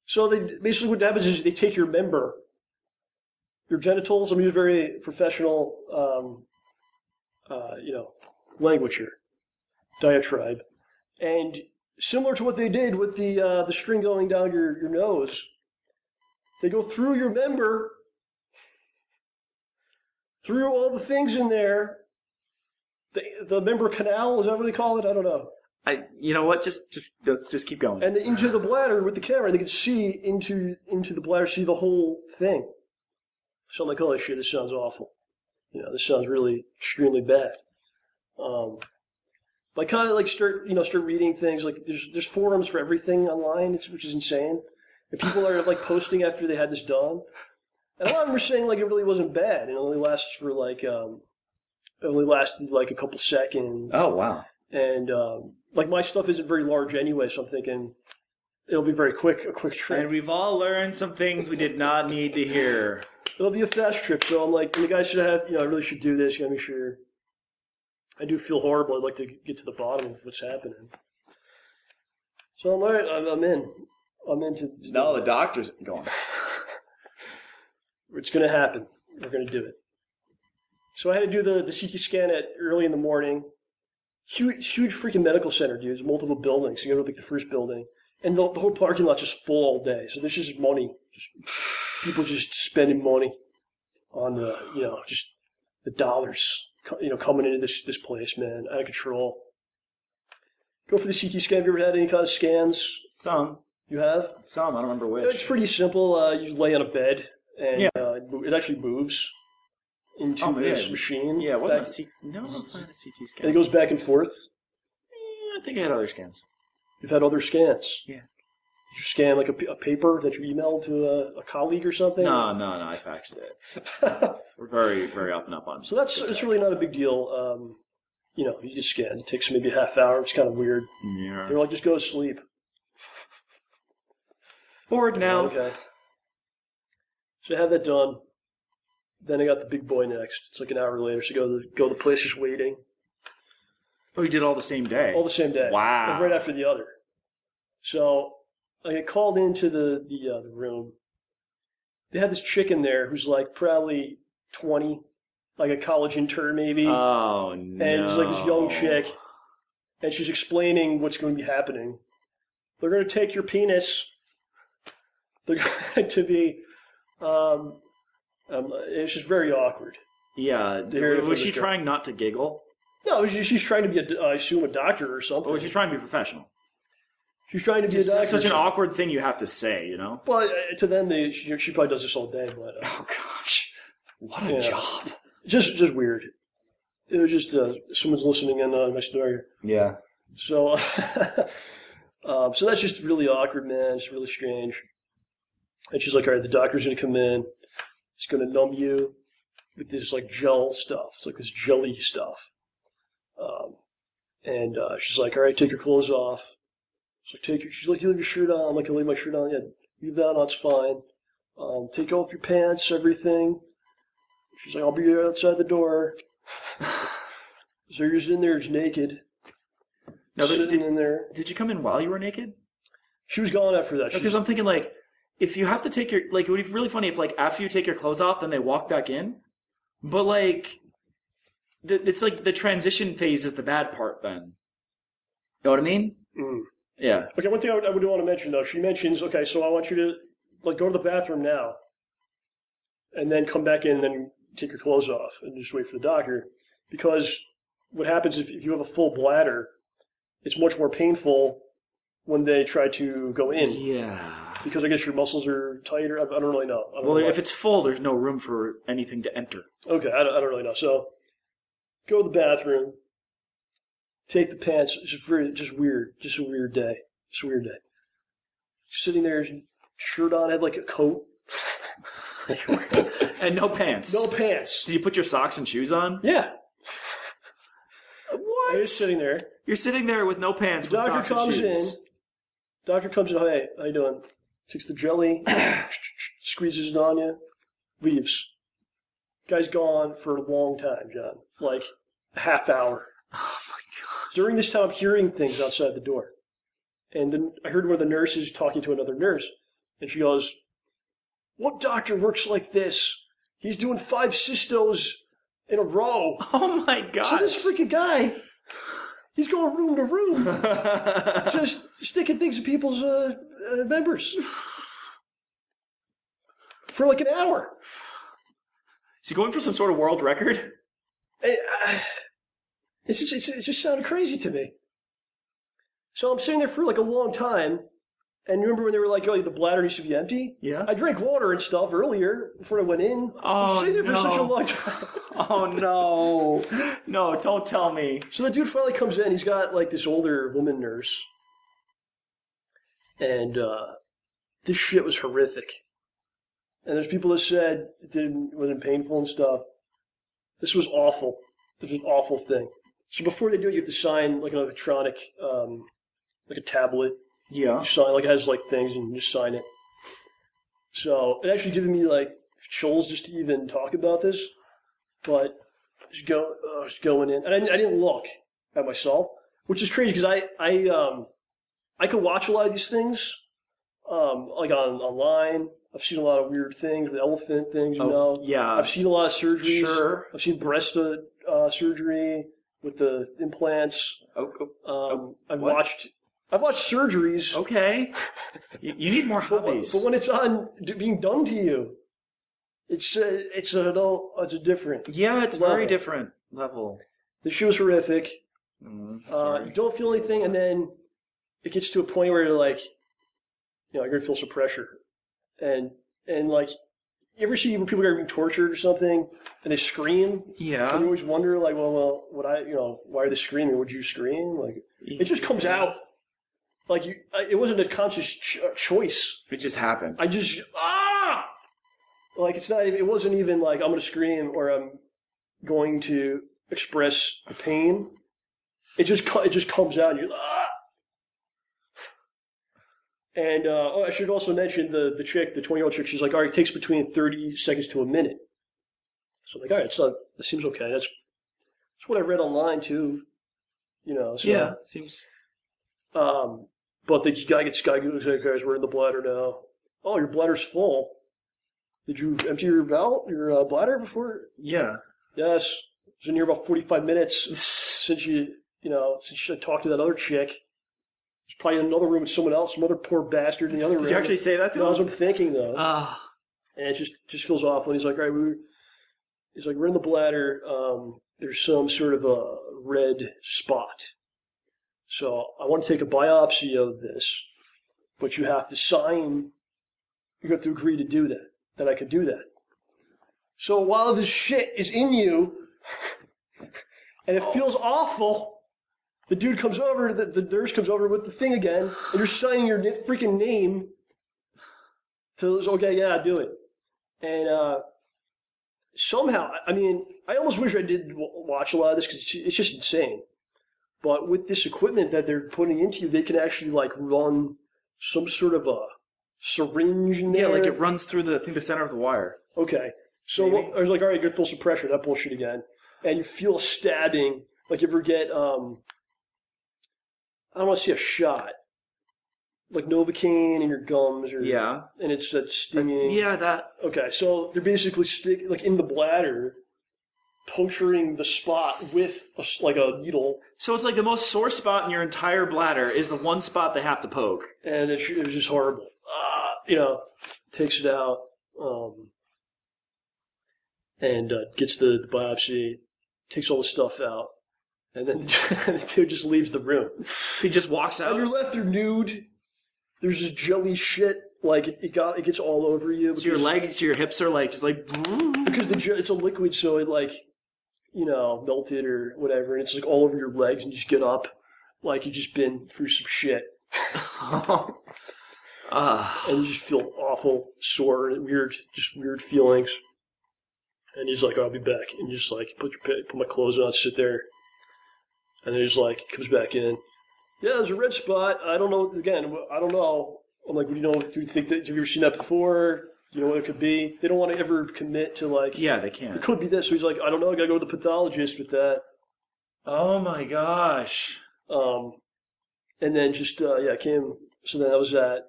So basically what happens is they take your member, your genitals. I'm using very professional, language here, diatribe, and similar to what they did with the string going down your nose, they go through your member. Through all the things in there, the member canal, is that what they call it? I don't know. You know what? Just keep going. And into the bladder with the camera, they can see into the bladder, see the whole thing. So I'm like, holy shit, this sounds awful. This sounds really extremely bad. I kind of start reading things. There's forums for everything online, which is insane. And people are posting after they had this done. And a lot of them were saying it really wasn't bad. It only lasts for a couple seconds. Oh wow! And my stuff isn't very large anyway, so I'm thinking it'll be a quick trip. And we've all learned some things we did not need to hear. It'll be a fast trip. So I'm like, and the guy should have, I really should do this. You gotta make sure. I do feel horrible. I'd like to get to the bottom of what's happening. So I'm all right. I'm in. I'm into. No, the doctor's going. It's going to happen. We're going to do it. So I had to do the CT scan early in the morning. Huge freaking medical center, dude. There's multiple buildings. So you go to the first building. And the whole parking lot's just full all day. So there's just money. People just spending money on, just the dollars, coming into this place, man. Out of control. Go for the CT scan. Have you ever had any kind of scans? Some. You have? Some. I don't remember which. It's pretty simple. You lay on a bed. And it actually moves into this machine. Yeah, it wasn't a CT scan. And it goes back and forth. I think I had other scans. You've had other scans? Yeah. You scan like a paper that you emailed to a colleague or something? No, I faxed it. We're very, very up and up on. So it's really not a big deal. You just scan. It takes maybe a half hour. It's kind of weird. Yeah. They're like, just go to sleep. Bored now. Okay. So I had that done. Then I got the big boy next. It's like an hour later. So go to the place just waiting. Oh, you did all the same day? All the same day. Wow. Like right after the other. So I get called into the room. They had this chick in there who's like probably 20, like a college intern maybe. Oh, no. And she's like this young chick. And she's explaining what's going to be happening. They're going to take your penis. They're going to be... it's just very awkward. Yeah. Was she trying not to giggle? No, she's trying to be, I assume, a doctor or something. Or was she trying to be professional? She's trying to be a doctor. It's such an awkward thing you have to say, you know? Well, to them, she probably does this all day. But oh, gosh. What a job. Just weird. It was just someone's listening in next door. Yeah. So, so that's just really awkward, man. It's really strange. And she's like, all right, the doctor's going to come in. He's going to numb you with this, like, gel stuff. It's like this jelly stuff. And she's like, all right, take your clothes off. So she's like, you leave your shirt on. I'm like, I leave my shirt on. Yeah, leave that on. It's fine. Take off your pants, everything. She's like, I'll be outside the door. So you're just in there, just naked. Now, sitting in there. Did you come in while you were naked? She was gone after that. Because I'm thinking, like, if you have to take your... Like, it would be really funny if, like, after you take your clothes off, then they walk back in. But, like... It's like the transition phase is the bad part, then. You know what I mean? Mm. Yeah. Okay, one thing I would want to mention, though. She mentions, okay, so I want you to, like, go to the bathroom now. And then come back in and then take your clothes off and just wait for the doctor. Because what happens if you have a full bladder, it's much more painful when they try to go in. Yeah. Because I guess your muscles are tighter. I don't really know. If it's full, there's no room for anything to enter. Okay, I don't really know. So, go to the bathroom, take the pants. It's just weird. Just a weird day. Just a weird day. Sitting there, shirt on, had like a coat. And no pants. No pants. Did you put your socks and shoes on? Yeah. What? I'm just sitting there. You're sitting there with no pants. Doctor with socks comes and shoes. in. Doctor comes in. Hey, how you doing? Takes the jelly, squeezes it on you, leaves. Guy's gone for a long time, John. Like a half hour. Oh my god. During this time, I'm hearing things outside the door. And then I heard one of the nurses talking to another nurse. And she goes, what doctor works like this? He's doing 5 cystos in a row. Oh my god. So this freaking guy, he's going room to room. Just sticking things in people's members. For like an hour. Is he going for some sort of world record? It just sounded crazy to me. So I'm sitting there for like a long time, and remember when they were like, "Oh, the bladder needs to be empty"? Yeah. I drank water and stuff earlier before I went in. Oh, I'm sitting there for no. such a long time. Oh no! No, don't tell me. So the dude finally comes in. He's got like this older woman nurse, and this shit was horrific. And there's people that said it wasn't painful and stuff. This was awful. This was an awful thing. So before they do it, you have to sign like an electronic, like a tablet. Yeah. You sign, like it has like things, and you just sign it. So it actually giving me like chills just to even talk about this. But just going in, and I didn't look at myself, which is crazy because I could watch a lot of these things, like online. I've seen a lot of weird things, the elephant things, you know. Yeah. I've seen a lot of surgeries. Sure. I've seen breast surgery with the implants. I've watched surgeries. Okay. You need more hobbies. But when it's being done to you, it's a different. Yeah, it's level. very different level. The shit was horrific. Sorry. You don't feel anything, and then it gets to a point where you're like, you're gonna feel some pressure, and like, you ever see when people are being tortured or something, and they scream? Yeah. And you always wonder, like, well, why are they screaming? Would you scream? Like, it just comes out. Like it wasn't a conscious choice. It just happened. I just like it's not. It wasn't even like I'm going to scream or I'm going to express the pain. It just comes out. And you're And I should also mention the chick, the 20-year-old chick. She's like, all right, it takes between 30 seconds to a minute. So I'm like, all right, that seems okay. That's what I read online too. So, yeah, seems. But the guy goes, guys, we're in the bladder now. Oh, your bladder's full. Did you empty your bladder before? Yeah. Yes. It's been here about 45 minutes since you talked to that other chick. There's probably another room with someone else, some other poor bastard in the other room. Did you actually say that to him? That's what I'm thinking, though. And it just feels awful. And he's like, all right, we're in the bladder. There's some sort of a red spot. So I want to take a biopsy of this, but you have to sign, you have to agree to do that I could do that. So while this shit is in you, and it feels awful, the dude comes over, the nurse comes over with the thing again, and you're signing your freaking name to, okay, yeah, do it. And somehow, I mean, I almost wish I did watch a lot of this because it's just insane. But with this equipment that they're putting into you, they can actually like run some sort of a syringe in there. Yeah, like it runs through the center of the wire. Okay. So I was like, all right, you're gonna feel some pressure. That bullshit again. And you feel stabbing. Like you ever get, I don't want to see a shot. Like Novocaine in your gums. Yeah. And it's that stinging. Yeah, that. Okay, so they're basically like in the bladder, puncturing the spot with like a needle. So it's like the most sore spot in your entire bladder is the one spot they have to poke. And it was just horrible. Takes it out, and gets the biopsy, takes all the stuff out, and then the dude just leaves the room. He just walks out. And you're left there nude. There's this jelly shit, like it gets all over you. So your legs, your hips are like just like because it's a liquid, so it like melted or whatever, and it's like all over your legs, and you just get up like you've just been through some shit. And you just feel awful, sore, and weird feelings. And he's like, I'll be back. And just like, put my clothes on, sit there. And then he's like, comes back in. Yeah, there's a red spot. I don't know. Again, I don't know. I'm like, do you think that, have you ever seen that before? Do you know what it could be? They don't want to ever commit to like. Yeah, they can't. It could be this. So he's like, I don't know. I got to go to the pathologist with that. Oh my gosh. And then just, came. So then that was that.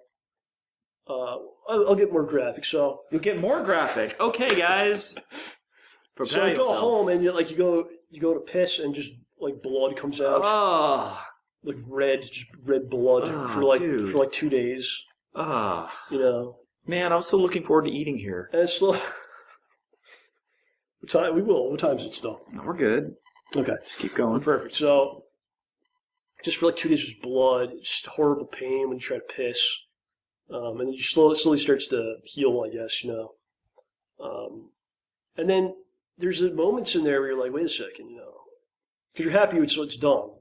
I'll get more graphic. So you'll get more graphic. Okay, guys. So I go home and you go to piss and just like blood comes out. Oh, like red blood for like 2 days. Ah, Man, I was so looking forward to eating here. And it's still. We will. What time is it still? No, we're good. Okay, just keep going. Perfect. So, just for like 2 days, there's blood. It's just horrible pain when you try to piss. And then you slowly starts to heal, I guess, and then there's moments in there where you're like, wait a second, because you're happy it's done.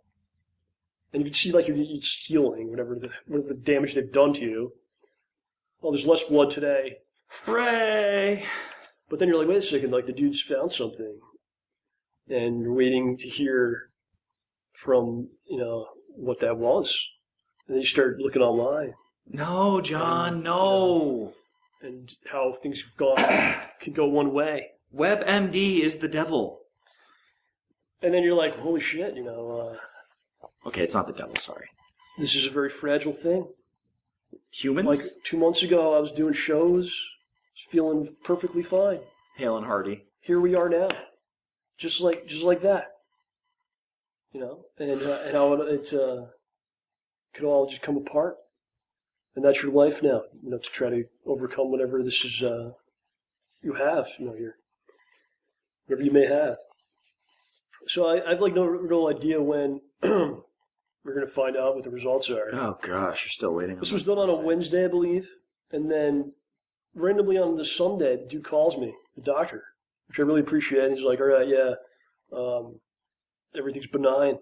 And you can see like it's healing, whatever the damage they've done to you. Oh, there's less blood today. Hooray! But then you're like, wait a second, like the dude's found something. And you're waiting to hear from, what that was. And then you start looking online. No, John, no. And how things can go one way. WebMD is the devil. And then you're like, holy shit, Okay, it's not the devil, sorry. This is a very fragile thing. Humans? Like 2 months ago, I was doing shows, feeling perfectly fine. Hale and hearty. Here we are now. Just like that. And how it could all just come apart. And that's your life now, to try to overcome whatever this is you have, whatever you may have. So I've like no real idea when we're going to find out what the results are. Oh gosh, you're still waiting. This was done on a Wednesday, I believe, and then randomly on the Sunday, the dude calls me, the doctor, which I really appreciate. And he's like, all right, yeah, everything's benign,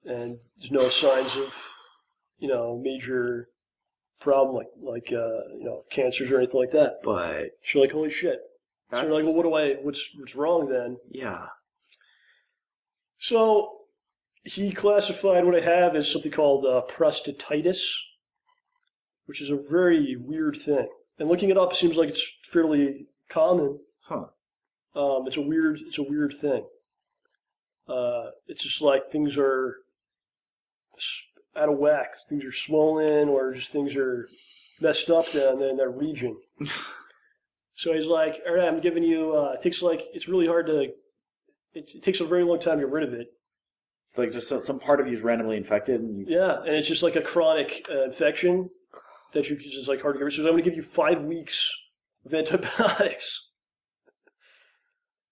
and there's no signs of major problem like cancers or anything like that. But So you're like, holy shit. So you're like, well, what's wrong then? Yeah. So he classified what I have as something called prostatitis, which is a very weird thing. And looking it up, it seems like it's fairly common. Huh. It's a weird thing. It's just like things are out of whack. Things are swollen, or just things are messed up down in that region. So he's like, all right, I'm giving you. It's really hard to. It takes a very long time to get rid of it. It's like just some part of you is randomly infected. And it's just like a chronic infection that it's like hard to get rid of. So I'm going to give you 5 weeks of antibiotics.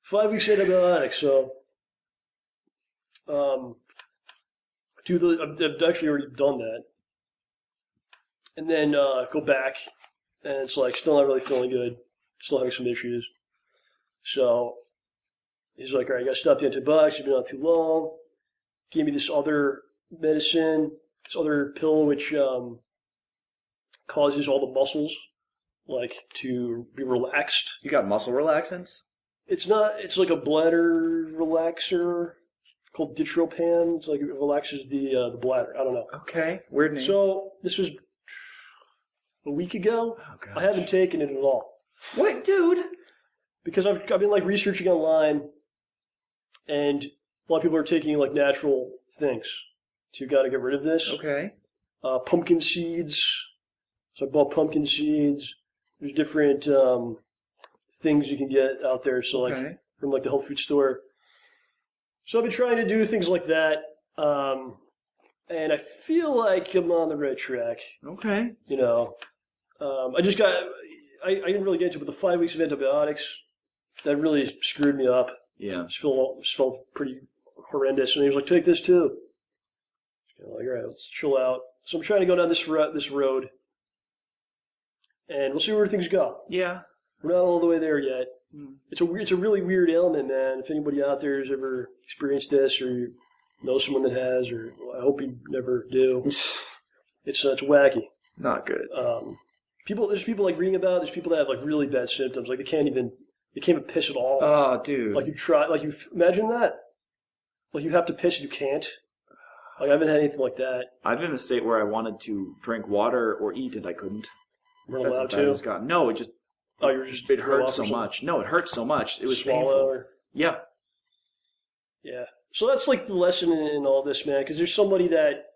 5 weeks antibiotics. So, I've actually already done that, and then go back, and it's like still not really feeling good. Still having some issues. So he's like, all right, you got to stop the antibiotics. You've been on too long. Gave me this other medicine, this other pill, which causes all the muscles to be relaxed. You got muscle relaxants? It's like a bladder relaxer called Ditropan. It's like it relaxes the bladder. I don't know. Okay, weird name. So this was a week ago. Oh, gosh. I haven't taken it at all. What, dude? Because I've been researching online, and a lot of people are taking natural things to got to get rid of this. Okay. Pumpkin seeds. So I bought pumpkin seeds. There's different things you can get out there. So from the health food store. So I've been trying to do things like that, and I feel like I'm on the right track. Okay. I didn't really get into it, but the 5 weeks of antibiotics, that really screwed me up. Yeah. Just felt pretty horrendous. And he was like, take this too. All right, let's chill out. So I'm trying to go down this road, and we'll see where things go. Yeah. We're not all the way there yet. Mm. It's a really weird ailment, man. If anybody out there has ever experienced this, or you know someone that has, or I hope you never do, it's wacky. Not good. There's people reading about it. There's people that have really bad symptoms. They can't even piss at all. Oh, dude. Imagine that. You have to piss and you can't. I haven't had anything like that. I've been in a state where I wanted to drink water or eat and I couldn't. You're not allowed to? No, it just... Oh, you're just... It hurt so much. No, it hurt so much. It was painful. Yeah. Yeah. So that's the lesson in all this, man, because there's somebody that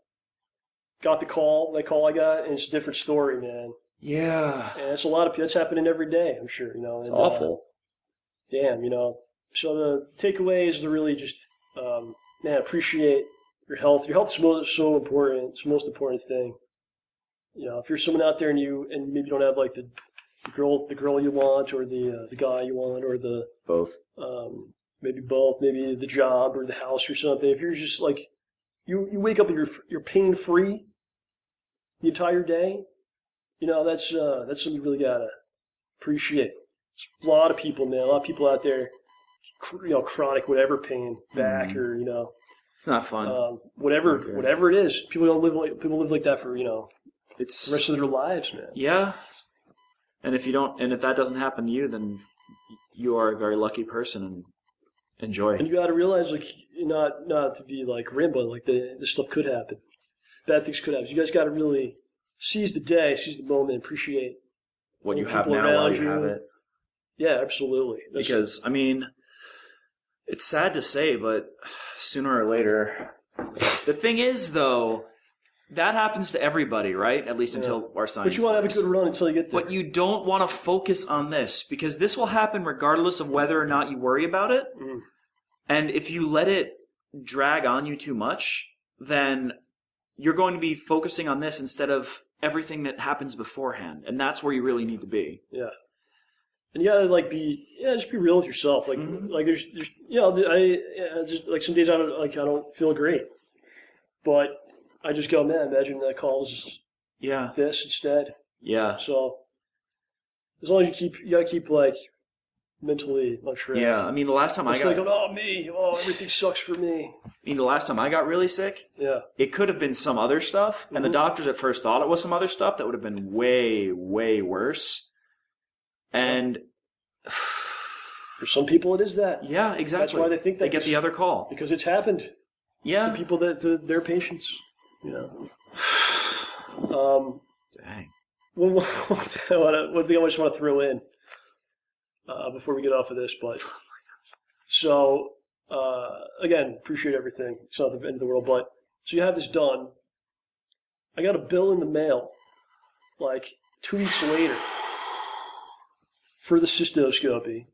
got that call I got, and it's a different story, man. Yeah. And it's that's happening every day, I'm sure, It's awful. Damn, So the takeaway is to really just, appreciate your health. Your health is so important. It's the most important thing. If you're someone out there and maybe you don't have the girl you want, or the guy you want, or the both, maybe both, maybe the job or the house or something. If you're just you wake up and you're pain free the entire day, that's something you really gotta appreciate. There's a lot of people, man. A lot of people out there, chronic whatever pain, back or it's not fun. Whatever it is, people live like that for it's the rest of their lives, man. Yeah. And if that doesn't happen to you, then you are a very lucky person, and enjoy. And you got to realize, not to be Rambo, this stuff could happen. Bad things could happen. You guys got to really seize the day, seize the moment, appreciate what you have now while you have it. Yeah, absolutely. Because, it's sad to say, but sooner or later... The thing is, though... That happens to everybody, right? At least until our science. But you want to have a good run until you get there. But you don't want to focus on this, because this will happen regardless of whether or not you worry about it. Mm. And if you let it drag on you too much, then you're going to be focusing on this instead of everything that happens beforehand. And that's where you really need to be. Yeah. And you gotta just be real with yourself. There's some days I don't feel great, but I just go, man, imagine that calls this instead. Yeah. So as long as you gotta keep mentally on track. Yeah, I mean, the last time I got... everything sucks for me. I mean, the last time I got really sick, it could have been some other stuff, and the doctors at first thought it was some other stuff that would have been way, way worse. And... For some people, it is that. Yeah, exactly. That's why they think they get the other call. Because it's happened. Yeah. To people to their patients. Dang. One thing I just want to throw in before we get off of this, but so again, appreciate everything. It's not the end of the world, but so you have this done. I got a bill in the mail, like 2 weeks later, for the cystoscopy,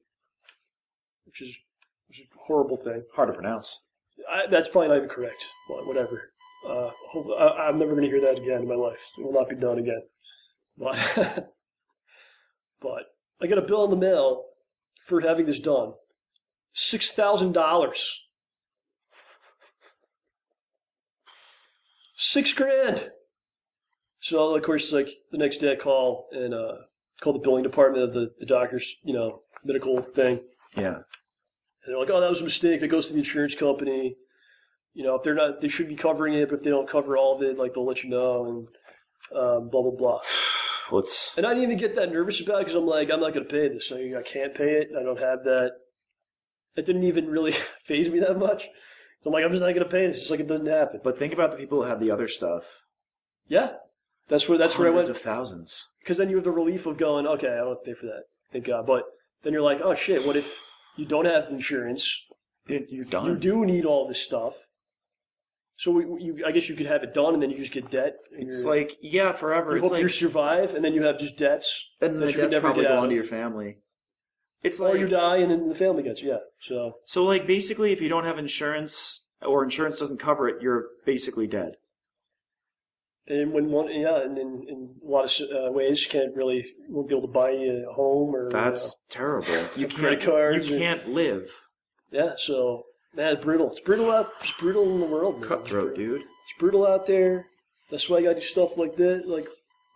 which is a horrible thing. Hard to pronounce. That's probably not even correct, but whatever. I'm never going to hear that again in my life. It will not be done again. But, but I got a bill in the mail for having this done. $6,000. $6,000. So of course, like the next day, I call the billing department of the doctor's, medical thing. Yeah. And they're like, "Oh, that was a mistake. That goes to the insurance company. If they're not, they should be covering it. But if they don't cover all of it, like they'll let you know." And blah blah blah. And I didn't even get that nervous about it because I'm like, I'm not going to pay this. I can't pay it. I don't have that. It didn't even really faze me that much. I'm like, I'm just not going to pay this. It's like it doesn't happen. But think about the people who have the other stuff. Yeah, that's where I went. Hundreds of thousands. Because then you have the relief of going, okay, I don't have to pay for that. Thank God. But then you're like, oh shit, what if you don't have the insurance? You're done. You do need all this stuff. So I guess you could have it done, and then you just get debt. It's like, forever. You hope you survive, and then you have just debts. And the debts probably go on to your family. It's or you die, and then the family gets you. Yeah. So like basically, if you don't have insurance or insurance doesn't cover it, you're basically dead. And in a lot of ways, you won't be able to buy a home or. That's terrible. You can't. Credit cards. You can't live. Yeah. So. Man, it's brutal. It's brutal It's brutal in the world, man. Cutthroat, dude. It's brutal out there. That's why I got to do stuff like this, like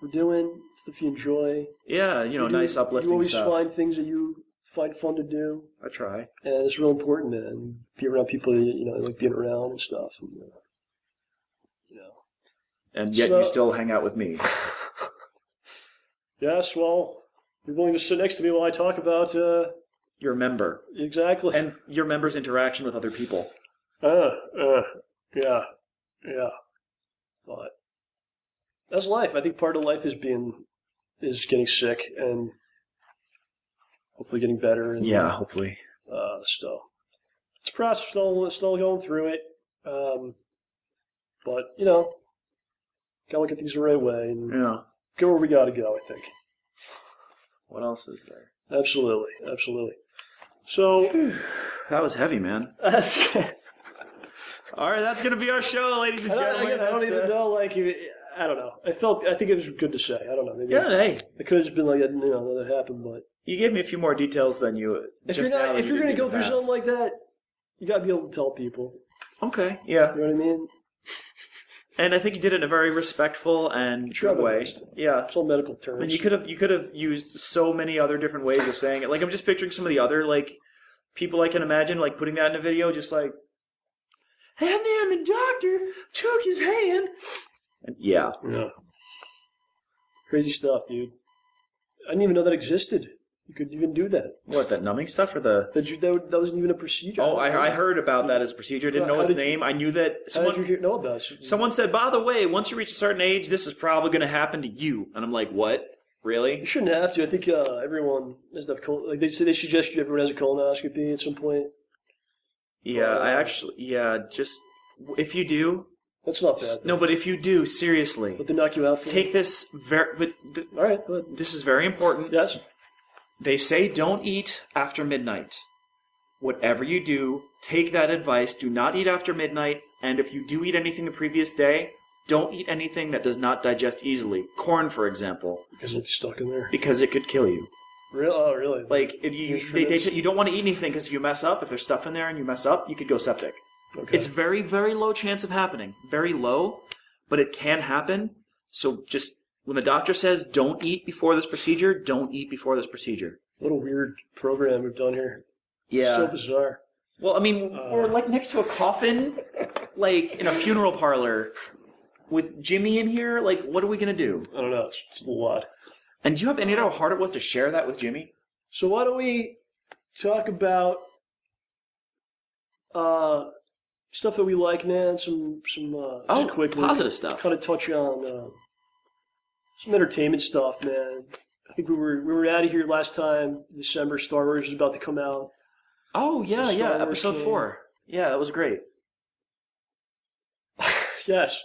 we're doing. Stuff you enjoy. Yeah, nice uplifting stuff. You always find things that you find fun to do. I try. And it's real important, man. Be around people that like being around and stuff. And yet you still hang out with me. Yes, well, you're willing to sit next to me while I talk about... Your member. Exactly. And your member's interaction with other people. Yeah. But that's life. I think part of life is getting sick and hopefully getting better. And, hopefully. Still. It's a process, still going through it. But, gotta look at things the right way and go where we gotta go, I think. What else is there? Absolutely. So that was heavy, man. All right, that's gonna be our show, ladies and gentlemen. I don't even know. I don't know. I think it was good to say. I don't know. Maybe hey, it could have just been like that happened, but you gave me a few more details than you. If you're gonna go through something like that, you gotta be able to tell people. Okay. Yeah. You know what I mean? And I think you did it in a very respectful and true way. Yeah. It's all medical terms. And you could have used so many other different ways of saying it. Like I'm just picturing some of the other people I can imagine putting that in a video, just like, and then the doctor took his hand. And yeah. Crazy stuff, dude. I didn't even know that existed. You could even do that. What, that numbing stuff or the... That wasn't even a procedure. Oh, I heard about that as a procedure. I didn't know its name. I knew that... How did you know about it? Someone said, by the way, once you reach a certain age, this is probably going to happen to you. And I'm like, what? Really? You shouldn't have to. I think everyone has to have... they suggest everyone has a colonoscopy at some point. Yeah, just... If you do... That's not bad. No, but if you do, seriously... But they knock you out take this very... All right, go ahead. This is very important. Yes? They say don't eat after midnight. Whatever you do, take that advice. Do not eat after midnight. And if you do eat anything the previous day, don't eat anything that does not digest easily. Corn, for example. Because it'll be stuck in there. Because it could kill you. Really? Oh, really? If you don't want to eat anything because if you mess up, if there's stuff in there and you mess up, you could go septic. Okay. It's very, very low chance of happening. Very low, but it can happen. So just... When the doctor says don't eat before this procedure, don't eat before this procedure. What a weird program we've done here. Yeah. So bizarre. Well, I mean, we're like next to a coffin, like in a funeral parlor, with Jimmy in here. Like, what are we gonna do? I don't know. It's just a lot. And do you have any idea how hard it was to share that with Jimmy? So why don't we talk about stuff that we like, man? Some just quickly, positive stuff. Kind of touch on some entertainment stuff, man. I think we were out of here last time. December, Star Wars is about to come out. Oh yeah, Star Wars episode 4. Yeah, that was great. Yes,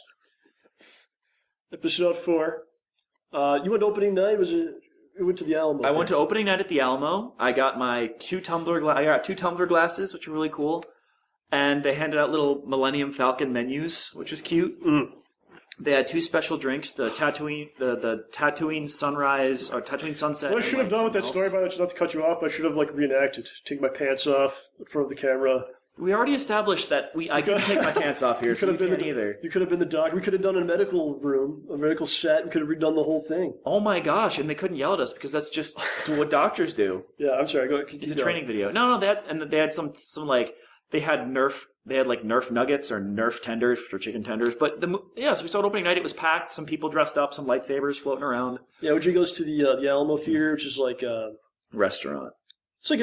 episode 4. You went to opening night. You went to the Alamo. I went to opening night at the Alamo. I got my 2 tumbler glasses, which were really cool, and they handed out little Millennium Falcon menus, which was cute. Mm. They had 2 special drinks: the Tatooine Sunrise or Tatooine Sunset. What I should have done with that story, by the way, not to cut you off, I should have reenacted, take my pants off in front of the camera. We already established that I couldn't take my pants off here, so you can't either. You could have been the doctor. We could have done a medical room, a medical set. We could have redone the whole thing. Oh my gosh! And they couldn't yell at us because that's just what doctors do. Yeah, I'm sorry. It's a training video. No, they had some they had Nerf nuggets or Nerf tenders for chicken tenders. But so we saw it opening night. It was packed. Some people dressed up. Some lightsabers floating around. Yeah, Uji goes to the Alamo Theater, which is like a restaurant. It's like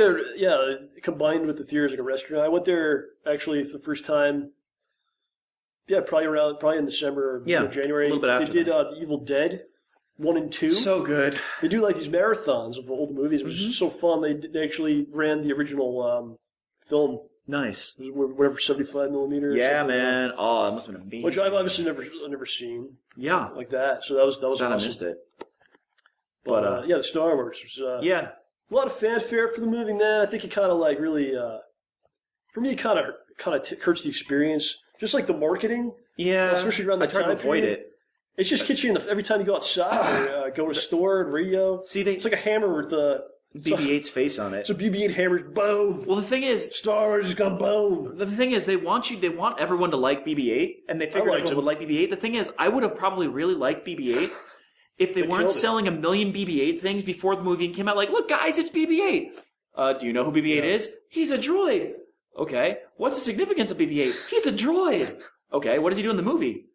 combined with the theater is like a restaurant. I went there actually for the first time. Yeah, probably in December or January. A little bit after. They did The Evil Dead 1 and 2. So good. They do these marathons of old movies. It was just so fun. They actually ran the original film. Nice. Whatever, 75 millimeter. Yeah, man. Oh, that must have been amazing. Which I've obviously never seen. Yeah. Like that. So that was awesome. I missed it. But the Star Wars was a lot of fanfare for the movie, man. I think it kind of really, for me, it kind of hurts the experience. Just like the marketing. Yeah. Especially around the time I tried to avoid period. it. It's just gets you every time you go outside or go to a store and radio. See, it's like a hammer with BB-8's face on it. It's a BB-8 hammer's boom. Well, the thing is, Star Wars has gone boom. The thing is, they want everyone to like BB-8, and they figured everyone would like BB-8. The thing is, I would have probably really liked BB-8 if they weren't selling 1 million BB-8 things before the movie came out. Like, look, guys, it's BB-8. Do you know who BB-8 is? He's a droid. Okay. What's the significance of BB-8? He's a droid. Okay. What does he do in the movie?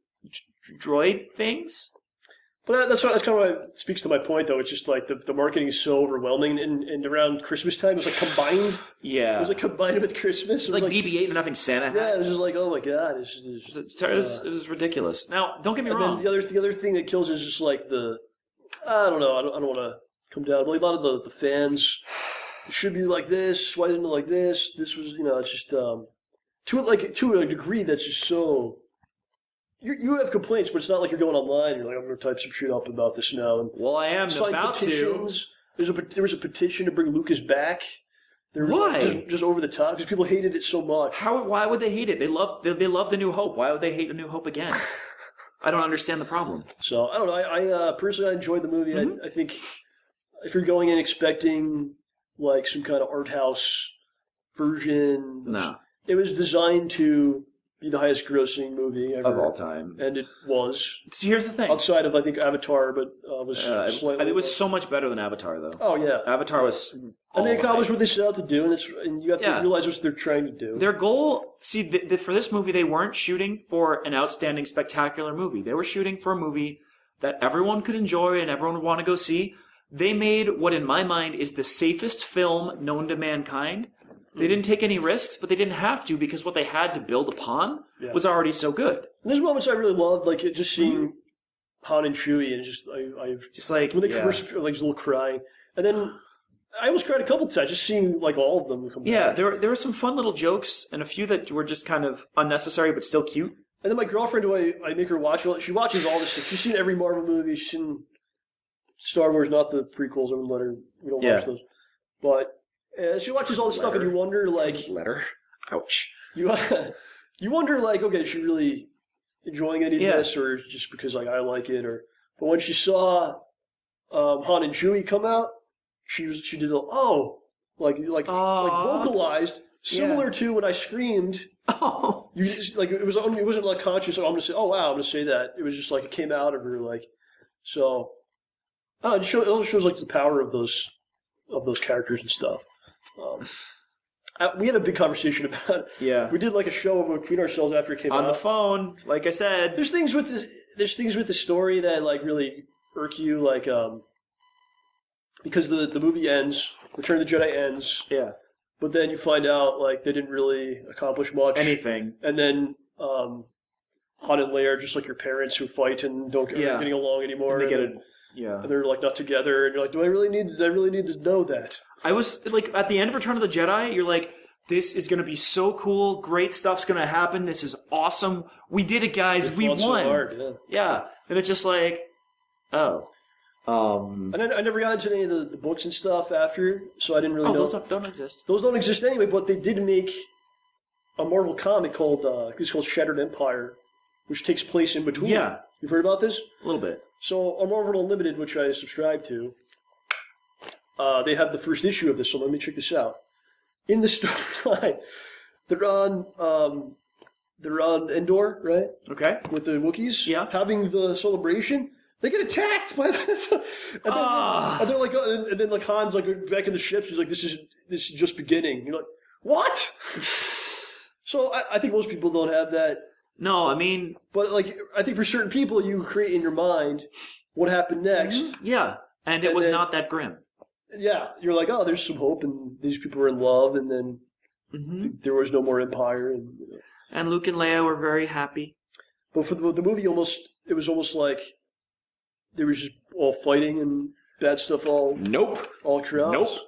Droid things? Well, that's kind of what speaks to my point, though. It's just like the marketing is so overwhelming, and around Christmas time, it was combined. Yeah. It was combined with Christmas. It was like BB-8 and nothing Santa had. Yeah, it was just oh my god, it was ridiculous. Now, don't get me wrong. Then the other thing that kills is just I don't know. I don't want to come down, but a lot of the fans, it should be like this. Why isn't it like this? This was, it's just to a degree that's just so. You have complaints, but it's not like you're going online. You're like, I'm going to type some shit up about this now. And well, I am about to. There was a petition to bring Lucas back. Why? Just over the top because people hated it so much. Why would they hate it? They love The New Hope. Why would they hate The New Hope again? I don't understand the problem. So I don't know. I personally enjoyed the movie. Mm-hmm. I think if you're going in expecting some kind of art house version, no, it was designed to be the highest grossing movie ever. Of all time. And it was. See, here's the thing. Outside of, I think, Avatar, but was slightly... It was so much better than Avatar, though. Oh, yeah. Avatar was... And they accomplished what they set out to do, and you have to realize what they're trying to do. Their goal... See, for this movie, they weren't shooting for an outstanding, spectacular movie. They were shooting for a movie that everyone could enjoy and everyone would want to go see. They made what, in my mind, is the safest film known to mankind. They didn't take any risks, but they didn't have to because what they had to build upon was already so good. And there's moments I really loved, just seeing Han and Chewie, and when they first just a little crying, and then I almost cried a couple times just seeing all of them come back. Yeah, there were some fun little jokes and a few that were just kind of unnecessary but still cute. And then my girlfriend, who I make her watch, she watches all this stuff. She's seen every Marvel movie. She's seen Star Wars, not the prequels. I wouldn't let her. We don't watch those, but. She watches all this stuff, and you wonder, letter, ouch. You wonder, okay, is she really enjoying any of this, or just because I like it, or? But when she saw Han and Chewie come out, she did vocalized, similar to when I screamed. Oh, you just, it wasn't conscious. I'm gonna say, oh wow, I'm gonna say that. It was just it came out of her, so. It shows the power of those. of those characters and stuff. We had a big conversation about it. Yeah. We did like a show between ourselves after it came out. On the phone, like I said. There's things with the story that like really irk you, like because the movie ends, Return of the Jedi ends. Yeah. But then you find out like they didn't really accomplish much. Anything. And then Han and Leia are just like your parents who fight and aren't getting along anymore. And they're like not together, and you're like, do I really need to know that? I was like, at the end of Return of the Jedi, you're like, this is going to be so cool. Great stuff's going to happen. This is awesome. We did it, guys. We won. So hard, yeah. And it's just like, oh. And I never got into any of the books and stuff after, so I didn't really know. Those don't exist. Those don't exist anyway, but they did make a Marvel comic called Shattered Empire, which takes place in between. Yeah. You've heard about this? A little bit. So on Marvel Unlimited, which I subscribe to, they have the first issue of this, so let me check this out. In the storyline, they're on Endor, right? Okay. With the Wookiees. Yeah. Having the celebration. They get attacked by this, and they're like, and then like Han's like back in the ship. He's like, "This is just beginning." You're like, "What?" So I think most people don't have that. No, I mean, but like I think for certain people, you create in your mind what happened next. Mm-hmm. Yeah, and it was then, not that grim. Yeah, you're like, "Oh, there's some hope, and these people are in love," and then there was no more Empire, and Luke and Leia were very happy. But for the movie, it was almost like. They were just all fighting and bad stuff all throughout. Nope.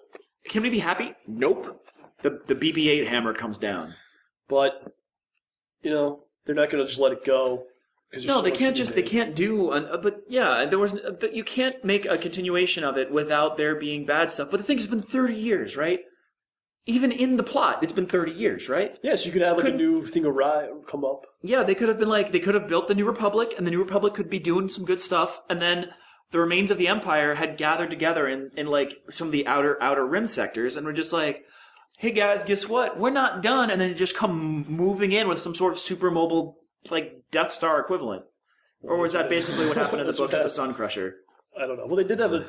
Can we be happy? Nope. The BB-8 hammer comes down. But, they're not going to just let it go. No, they can't just, they can't do, but yeah, you can't make a continuation of it without there being bad stuff. But the thing has been 30 years, right? Even in the plot, it's been 30 years, right? Yeah, so you could have like a new thing come up. Yeah, they could have built the New Republic, and the New Republic could be doing some good stuff, and then the remains of the Empire had gathered together in like some of the outer rim sectors, and were just like, hey guys, guess what? We're not done, and then it just come moving in with some sort of super mobile, like Death Star equivalent. Or was that basically what happened in the books of the Sun Crusher? I don't know. Well, they did have the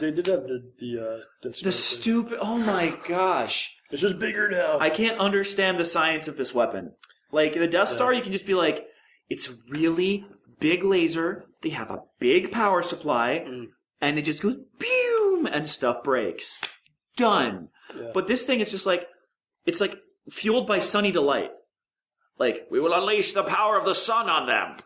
stupid. Oh my gosh! It's just bigger now. I can't understand the science of this weapon. Like the Death Star, you can just be like, it's a really big laser. They have a big power supply, and it just goes boom, and stuff breaks. Done. Yeah. But this thing, it's just like, it's like fueled by sunny delight. Like we will unleash the power of the sun on them.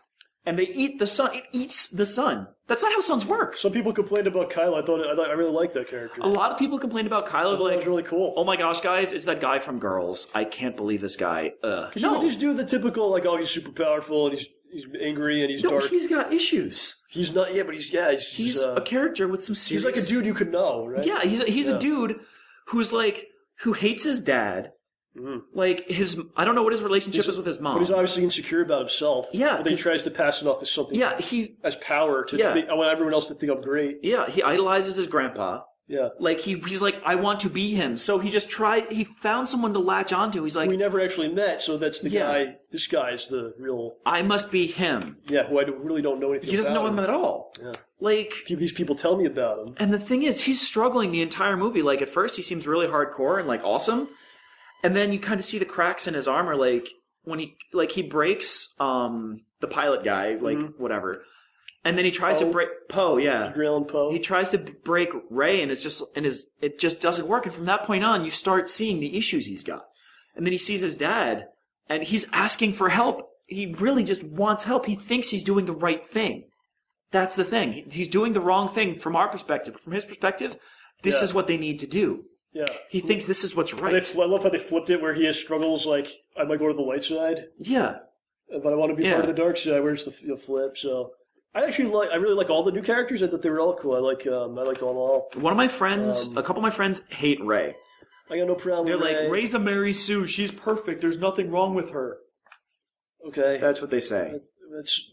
And they eat the sun. It eats the sun. That's not how suns work. Some people complained about Kylo. I really liked that character. A lot of people complained about Kylo. That was really cool. Oh my gosh, guys! It's that guy from Girls. I can't believe this guy. No, you can just do the typical like, oh, he's super powerful and he's angry and he's dark. No, he's got issues. He's not. Yeah, but he's a character with some serious. He's like a dude you could know, right? Yeah, he's a dude who hates his dad. Mm-hmm. Like I don't know what his relationship is with his mom. But he's obviously insecure about himself. Yeah. But he tries to pass it off as something. Yeah, as power I want everyone else to think I'm great. Yeah, he idolizes his grandpa. Yeah. Like he's like, I want to be him. So he just he found someone to latch onto. He's like, we never actually met, so that's the guy. This guy's the real. I must be him. Yeah, who I really don't know anything about. He doesn't know him at all. Yeah. Like these people tell me about him. And the thing is, he's struggling the entire movie. Like at first, he seems really hardcore and like awesome. And then you kind of see the cracks in his armor, like when he breaks the pilot guy, like whatever, and then he tries to break Poe. Yeah, Grilling Poe. He tries to break Rey, and it just doesn't work. And from that point on, you start seeing the issues he's got. And then he sees his dad, and he's asking for help. He really just wants help. He thinks he's doing the right thing. That's the thing. He's doing the wrong thing from our perspective. From his perspective, this is what they need to do. Yeah. He thinks this is what's right. I love how they flipped it where he has struggles like, I might go to the light side. Yeah. But I want to be part of the dark side. Where's the flip? So I really like all the new characters. I thought they were all cool. I liked them all. One of my friends, a couple of my friends hate Rey. I got no problem with Rey. They're like, Rey's a Mary Sue. She's perfect. There's nothing wrong with her. Okay. That's what they say.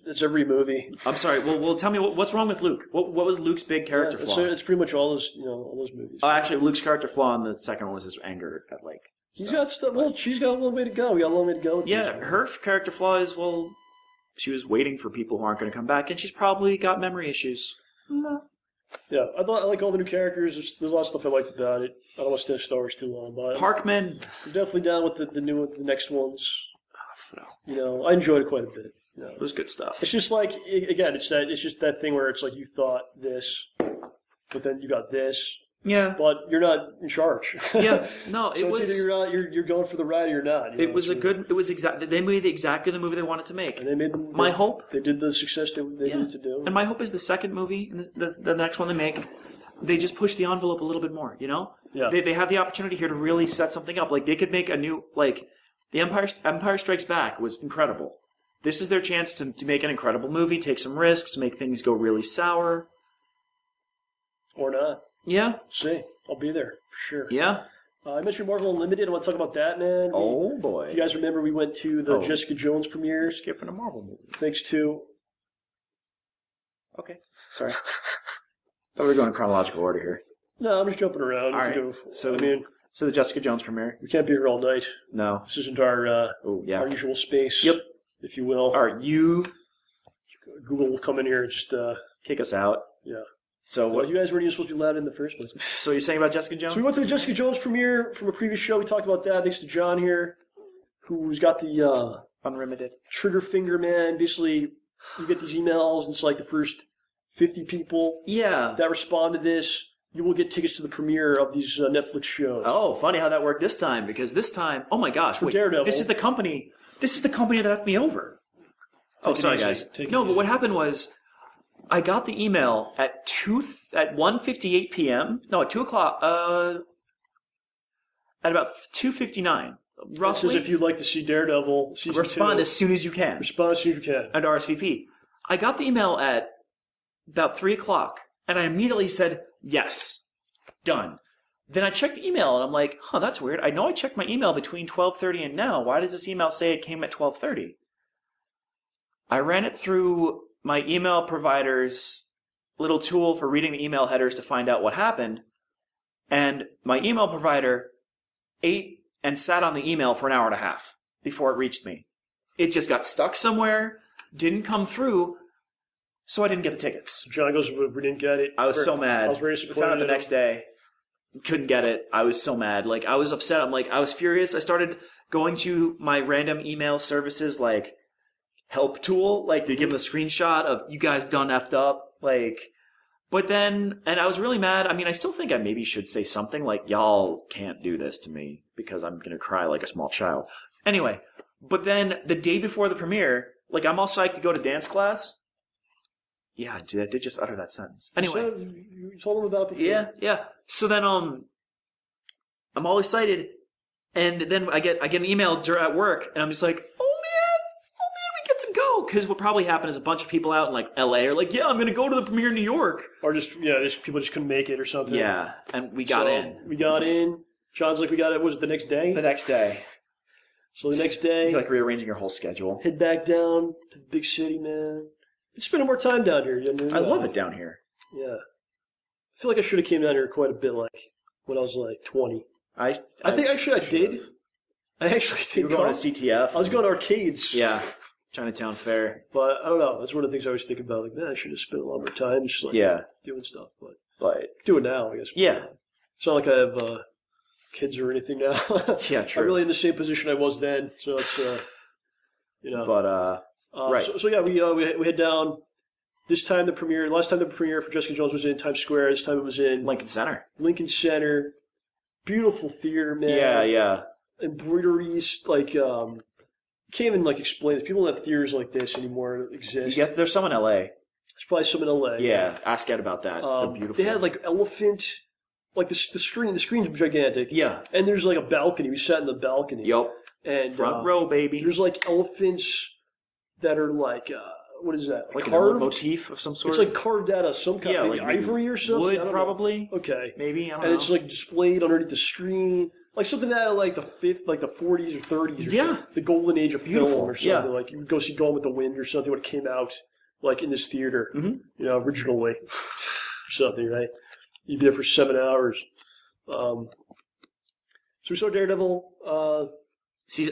That's every movie. I'm sorry. Well, tell me what's wrong with Luke. What was Luke's big character flaw? It's pretty much all those movies. Oh, actually, Luke's character flaw in the second one was his anger at like. He's got stuff. Well, she's got a long way to go. We got a long way to go. Yeah, her character flaw is she was waiting for people who aren't going to come back, and she's probably got memory issues. No. Yeah, I like all the new characters. There's a lot of stuff I liked about it. I don't want to stay in Star Wars too long, but Parkman. I'm definitely down with the next ones. I enjoyed it quite a bit. It was good stuff. It's just like, again, it's just that thing where it's like you thought this, but then you got this. Yeah, but you're not in charge. Yeah, no, so it's either you're going for the ride or you're not. It was exactly. They made exactly the movie they wanted to make. And they made my hope. They did the success they needed to do. And my hope is the second movie, the next one they make, they just push the envelope a little bit more. Yeah. They have the opportunity here to really set something up. Like they could make a new the Empire Strikes Back was incredible. This is their chance to make an incredible movie, take some risks, make things go really sour. Or not. Yeah. See, I'll be there for sure. Yeah. I mentioned Marvel Unlimited. I want to talk about that, man. Oh, boy. If you guys remember, we went to the Jessica Jones premiere. Skipping a Marvel movie. Thanks to... Okay. Sorry. Thought we were going in chronological order here. No, I'm just jumping around. All right. So the Jessica Jones premiere. We can't be here all night. No. This isn't our usual space. Yep. If you will. All right, Google will come in here and just... kick us out. Yeah. So what? You guys weren't even supposed to be allowed in the first place. So you're saying about Jessica Jones? So we went to the Jessica Jones premiere from a previous show. We talked about that. Thanks to John here, who's got the Unlimited trigger finger, man. Basically, you get these emails, and it's like the first 50 people that respond to this. You will get tickets to the premiere of these Netflix shows. Oh, funny how that worked this time, because this time, oh my gosh, wait, Daredevil. This is the company that effed me over. Sorry, guys. But what happened was, I got the email at 1:58 p.m. No, at 2 o'clock. At about 2:59, roughly. It says if you'd like to see Daredevil season respond 2, as soon as you can. Respond as soon as you can. And RSVP. I got the email at about 3 o'clock, and I immediately said yes, done. Then I checked the email, and I'm like, that's weird. I know I checked my email between 12:30 and now. Why does this email say it came at 12:30? I ran it through my email provider's little tool for reading the email headers to find out what happened, and my email provider ate and sat on the email for an hour and a half before it reached me. It just got stuck somewhere, didn't come through, so I didn't get the tickets. John goes, we didn't get it. I was so mad. I was very disappointed. Found out the next day. Couldn't get it. I was so mad. I was upset. I was furious. I started going to my random email services, help tool, to give them a screenshot of you guys done effed up, but then, and I was really mad. I mean, I still think I maybe should say something y'all can't do this to me because I'm going to cry like a small child. Anyway, but then the day before the premiere, I'm all psyched to go to dance class. Yeah, I did just utter that sentence. Anyway. You told them about it before. Yeah. So then, I'm all excited, and then I get an email at work, and I'm just like, to go, because what probably happened is a bunch of people out in LA are yeah, I'm going to go to the premiere in New York, or just people just couldn't make it or something. Yeah, and we got in. We got in. John's we got it. Was it the next day? The next day. So the next day, you're rearranging your whole schedule. Head back down to the big city, man. Spending more time down here. I love it down here. Yeah, I feel like I should have came down here quite a bit, when I was 20. I think actually I did. I actually did. You were going to CTF. I was going to arcades. Yeah. Chinatown Fair. But I don't know. That's one of the things I always think about. Man, I should have spent a lot more time just doing stuff. But do it now, I guess. Yeah. It's not like I have kids or anything now. Yeah, true. I'm really in the same position I was then. So it's But right. So yeah, we head down. Last time the premiere for Jessica Jones was in Times Square. This time it was in Lincoln Center. Beautiful theater, man. Yeah. Embroideries, can't even explain this. People don't have theaters like this anymore that exist. Yeah, there's some in LA. There's probably some in LA. Yeah, ask Ed about that. They're beautiful. They had elephant, the screen's gigantic. Yeah. And there's a balcony. We sat in the balcony. Yup. And front row, baby. There's elephants that are what is that? Like carved? a motif of some sort? It's carved out of some kind of ivory or something. Wood, probably. Know. Okay. Maybe, I don't know. And it's displayed underneath the screen. Something out of the 40s or 30s or something. The golden age of film or something. Yeah. You would go see Gone with the Wind or something when it came out in this theater. Mm-hmm. Originally. Or something, right? You'd be there for 7 hours. So we saw Daredevil.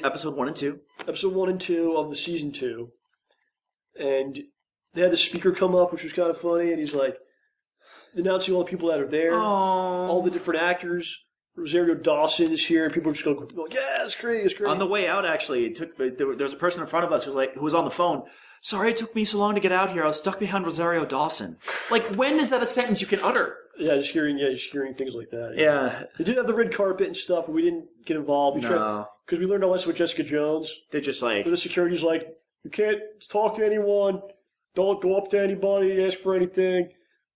Episode 1 and 2. Episode 1 and 2 of the season 2. And they had the speaker come up, which was kind of funny, and he's like, announcing all the people that are there, all the different actors. Rosario Dawson is here. People are just going, yeah, it's great, it's great. On the way out, actually, there was a person in front of us who was on the phone. Sorry it took me so long to get out here. I was stuck behind Rosario Dawson. Like, when is that a sentence you can utter? Yeah, just hearing things like that. Yeah. They did have the red carpet and stuff, but we didn't get involved. Because we learned a lesson with Jessica Jones. They're just like... The security's like, you can't talk to anyone. Don't go up to anybody, ask for anything.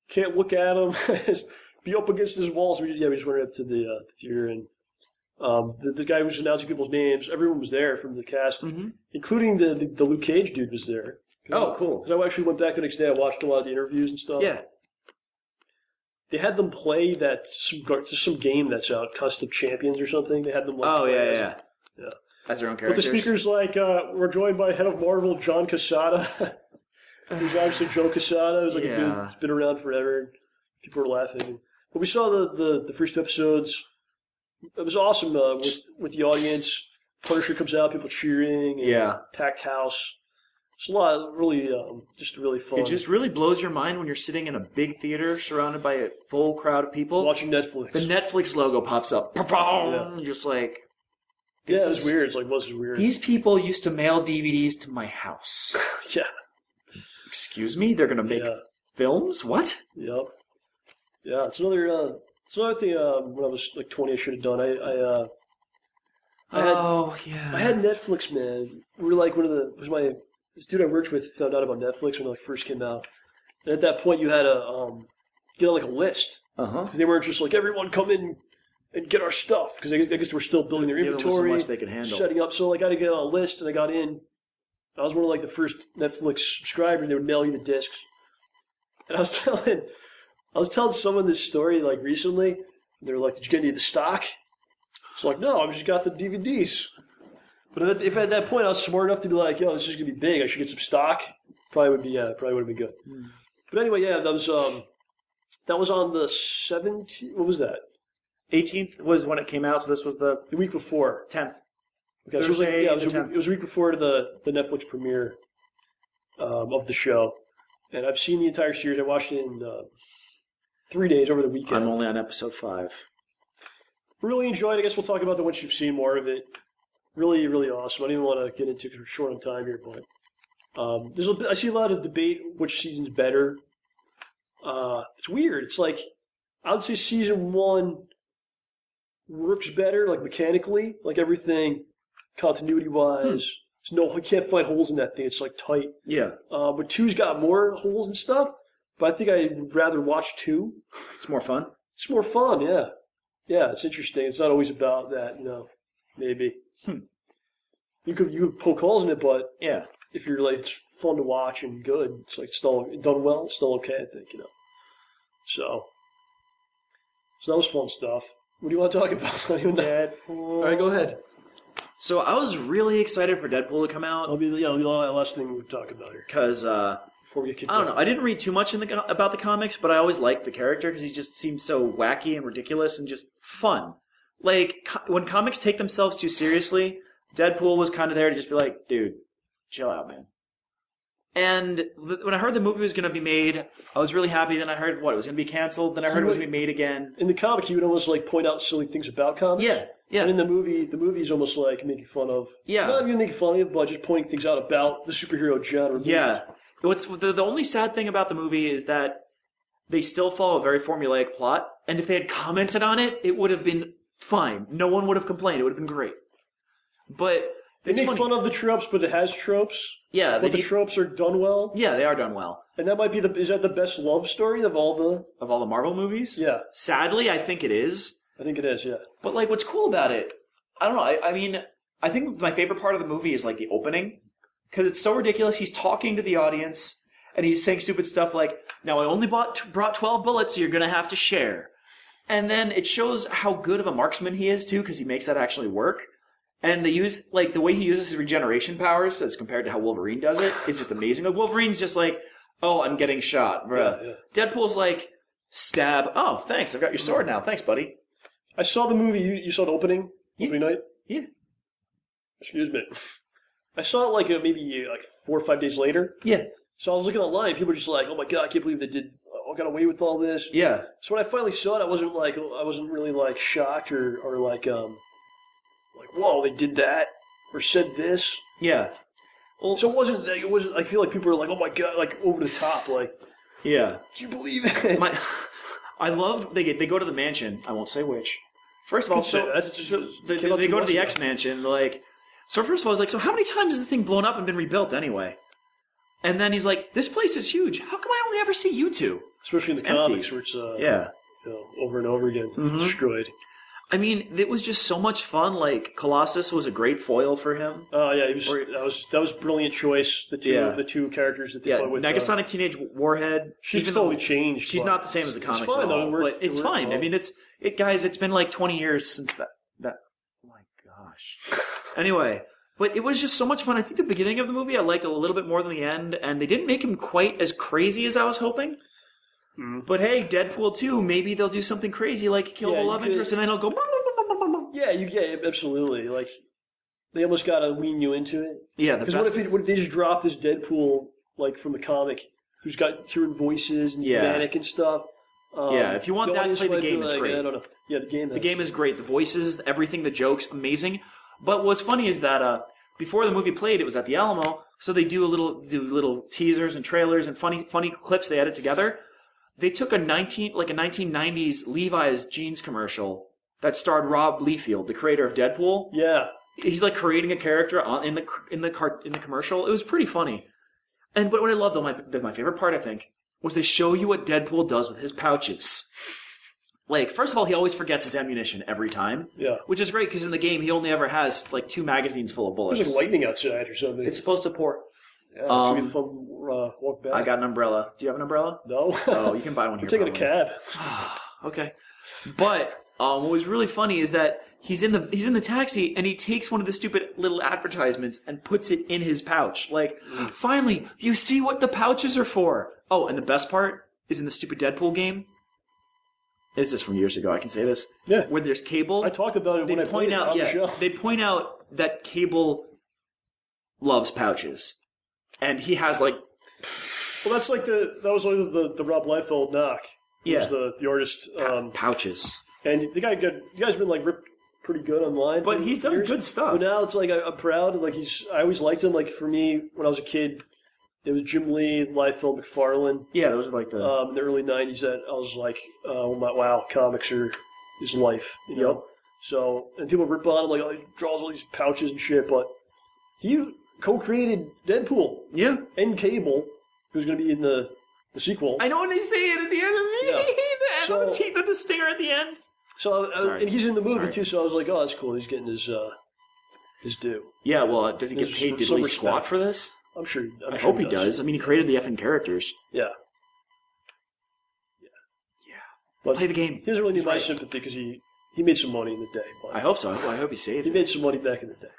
Can't look at them. Be up against this wall. So we just went up to the theater, and the guy who was announcing people's names, everyone was there from the cast, including the Luke Cage dude was there. Oh, cool. Because I actually went back the next day. I watched a lot of the interviews and stuff. Yeah. They had them play some game that's out, Custom Champions or something. They had them play yeah. As their own characters. But the speaker's like, we're joined by head of Marvel, John Quesada. Who's obviously Joe Quesada. Who's he's been around forever. People were laughing. But we saw the first two episodes. It was awesome with the audience. Punisher comes out, people cheering. And packed house. It's a lot, really, just really fun. It just really blows your mind when you're sitting in a big theater surrounded by a full crowd of people. Watching Netflix. The Netflix logo pops up. Yeah. Just like... It's weird. It's like, what's weird? These people used to mail DVDs to my house. Yeah. Excuse me? They're going to make films? What? Yep. Yeah, it's another thing when I was like 20 I should have done. I had Netflix, man. We were like this dude I worked with found out about Netflix when it first came out. And at that point you had to get on like a list. Because they weren't just like, everyone come in and get our stuff. Because I guess they were still building their inventory. So much they could handle. Setting up. So I got to get on a list, and I got in. I was one of like the first Netflix subscribers. They would mail you the discs. And I was telling someone this story like recently. They were like, "Did you get any of the stock?" It's like, "No, I just got the DVDs." But if at that point I was smart enough to be like, "Yo, this is gonna be big. I should get some stock," probably would have been good. But anyway, that was on the 17th. What was that? 18th was when it came out. So this was the week before. 10th. Okay, so it was a week before the Netflix premiere of the show, and I've seen the entire series. I watched it in 3 days over the weekend. I'm only on episode 5. Really enjoyed it. I guess we'll talk about that once you've seen more of it. Really, really awesome. I don't even want to get into it because we're short on time here, but I see a lot of debate which season's better. It's weird. It's like, I would say season 1 works better, like mechanically, like everything, continuity-wise. You can't find holes in that thing. It's like tight. Yeah. But 2's got more holes and stuff. But I think I'd rather watch 2. It's more fun. It's more fun, yeah. Yeah, it's interesting. It's not always about that, maybe. You could poke holes in it, but if you're like, it's fun to watch and good. It's like still done well. It's still okay, I think, So that was fun stuff. What do you want to talk about? Deadpool. All right, go ahead. So I was really excited for Deadpool to come out. That'll be the last thing we'll talk about here. Because, before we get kicked I don't know. I didn't read too much about the comics, but I always liked the character because he just seems so wacky and ridiculous and just fun. Like, when comics take themselves too seriously, Deadpool was kind of there to just be like, dude, chill out, man. And when I heard the movie was going to be made, I was really happy. Then I heard, it was going to be canceled. Then I heard it was going to be made again. In the comic, he would almost like point out silly things about comics. Yeah. And in the movie's almost like making fun of... Not even making fun of, but just pointing things out about the superhero genre. Yeah. What's the only sad thing about the movie is that they still follow a very formulaic plot. And if they had commented on it, it would have been fine. No one would have complained. It would have been great. But... They make fun of the tropes, but it has tropes. Yeah. But the tropes are done well. Yeah, they are done well. And that might be is that the best love story of all the Marvel movies? Yeah. Sadly, I think it is. I think it is, yeah. But like, what's cool about it? I don't know. I mean, I think my favorite part of the movie is like the opening, because it's so ridiculous. He's talking to the audience and he's saying stupid stuff like, "Now I only brought 12 bullets, so you're gonna have to share." And then it shows how good of a marksman he is too, because he makes that actually work. And they use, like, the way he uses his regeneration powers as compared to how Wolverine does it is just amazing. Like, Wolverine's just like, "Oh, I'm getting shot, bruh." Yeah. Deadpool's like, "Stab. Oh, thanks. I've got your sword now. Thanks, buddy." I saw the movie. You saw the opening night? Yeah. Excuse me. I saw it like maybe 4 or 5 days later. Yeah. So I was looking online. People were just like, "Oh my god, I can't believe they did I got away with all this. Yeah. So when I finally saw it, I wasn't really like shocked or like whoa, they did that or said this. Yeah. Well, so it wasn't. I feel like people are like, oh my god, like over the top, like. Yeah. Do you believe it? I loved they go to the mansion. I won't say which. First of all, they go to the X mansion. Like, so first of all, I was like, so how many times has the thing blown up and been rebuilt anyway? And then he's like, this place is huge. How come I only ever see you two? Especially in the comics, where it's over and over again destroyed. I mean, it was just so much fun. Like, Colossus was a great foil for him. Oh yeah, that was a brilliant choice. The two characters that they played with. Negasonic Teenage Warhead. She's totally changed. She's not the same as the comics. It's fine, at all, though. But it's fine. I mean, guys, it's been like 20 years since that. Oh my gosh. Anyway, but it was just so much fun. I think the beginning of the movie I liked a little bit more than the end, and they didn't make him quite as crazy as I was hoping. But hey, Deadpool 2, maybe they'll do something crazy like kill the love interest, and then he'll go. Yeah, absolutely. Like, they almost got to wean you into it. Yeah, because what if they just drop this Deadpool, like, from the comic, who's got hearing voices and manic and stuff? If you want that, play the game. It's great. I don't know. Yeah, the game is great. The voices, everything, the jokes, amazing. But what's funny is that before the movie played, it was at the Alamo, so they do little teasers and trailers and funny clips they edit together. They took a 1990s Levi's jeans commercial that starred Rob Liefeld, the creator of Deadpool. Yeah, he's like creating a character in the commercial. It was pretty funny. And what I loved, though, my favorite part, I think, was they show you what Deadpool does with his pouches. Like, first of all, he always forgets his ammunition every time. Yeah, which is great because in the game he only ever has like 2 magazines full of bullets. There's like lightning outside or something. It's supposed to pour. Yeah, it's gonna be fun. Walk back. I got an umbrella. Do you have an umbrella? No. Oh, you can buy one here. We're taking a cab. Okay, but what was really funny is that he's in the taxi and he takes one of the stupid little advertisements and puts it in his pouch. Like, finally, you see what the pouches are for. Oh, and the best part is in the stupid Deadpool game. This is from years ago. I can say this. Yeah. Where there's Cable. I talked about it when I played it on the show. They point out that Cable loves pouches. And he has like... Well, that's like that was like the Rob Liefeld knock. Yeah. Was the artist. Pouches. And the guy's been like ripped pretty good online. But he's done good stuff. But now it's like I'm proud. And like I always liked him. Like for me, when I was a kid, it was Jim Lee, Liefeld, McFarlane. Yeah, those are like the... in the early 90s that I was like, wow, comics are his life. You know? Yep. So, and people rip on him like, oh, he draws all these pouches and shit, but he co-created Deadpool. Yeah. And Cable, who's going to be in the sequel. I know when they say it at the end of the teeth of the stinger at the end. So, and he's in the movie too, so I was like, oh, that's cool. He's getting his due. Yeah, well, does he get paid diddly squat for this? I'm sure. I hope he does. I mean, he created the effing characters. Yeah. But play the game. He doesn't really need my sympathy because he made some money in the day. But I hope so. I hope he saved it. He made some money back in the day.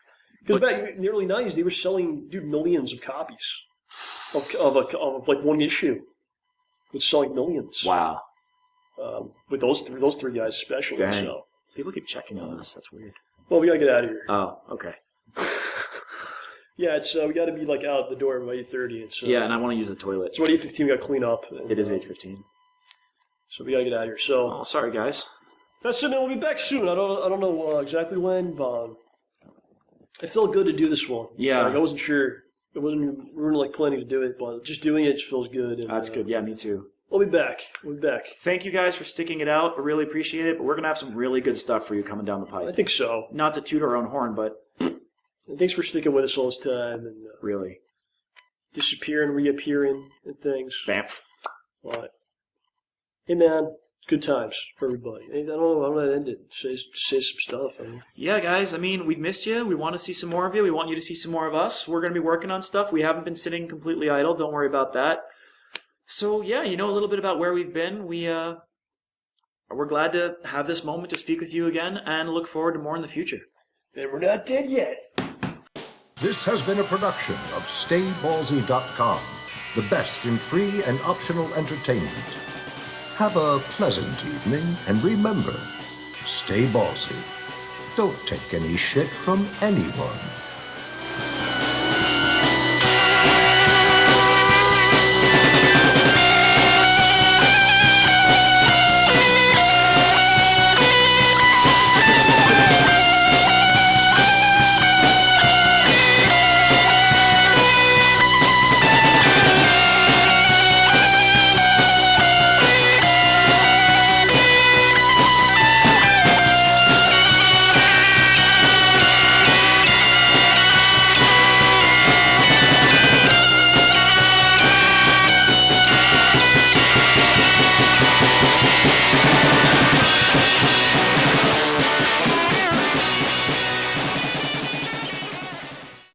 Because back in the early 90s, they were selling, millions of copies of like one issue. It was selling millions. Wow. With those three guys especially. Dang. So. People keep checking on us. That's weird. Well, we gotta get out of here. Oh, okay. Yeah, it's we got to be like out the door by 8:30. It's and I want to use the toilet. So at 8:15 we got to clean up. And, it is 8:15. So we got to get out of here. So sorry guys. That's it, man. We'll be back soon. I don't know exactly when, but it felt good to do this one. Yeah, I wasn't sure. We weren't like planning to do it, but just doing it just feels good. And, that's good. Yeah, me too. We'll be back. Thank you guys for sticking it out. I really appreciate it. But we're gonna have some really good stuff for you coming down the pipe. I think so. Not to toot our own horn, but. And thanks for sticking with us all this time and really disappearing, reappearing, and things. Bamf. But hey, man, good times for everybody. I don't know how to end it. Say some stuff. Yeah, guys. I mean, we've missed you. We want to see some more of you. We want you to see some more of us. We're going to be working on stuff. We haven't been sitting completely idle. Don't worry about that. So yeah, a little bit about where we've been. We're glad to have this moment to speak with you again, and look forward to more in the future. And we're not dead yet. This has been a production of STAYBALLSY.com, the best in free and optional entertainment. Have a pleasant evening, and remember, stay ballsy. Don't take any shit from anyone.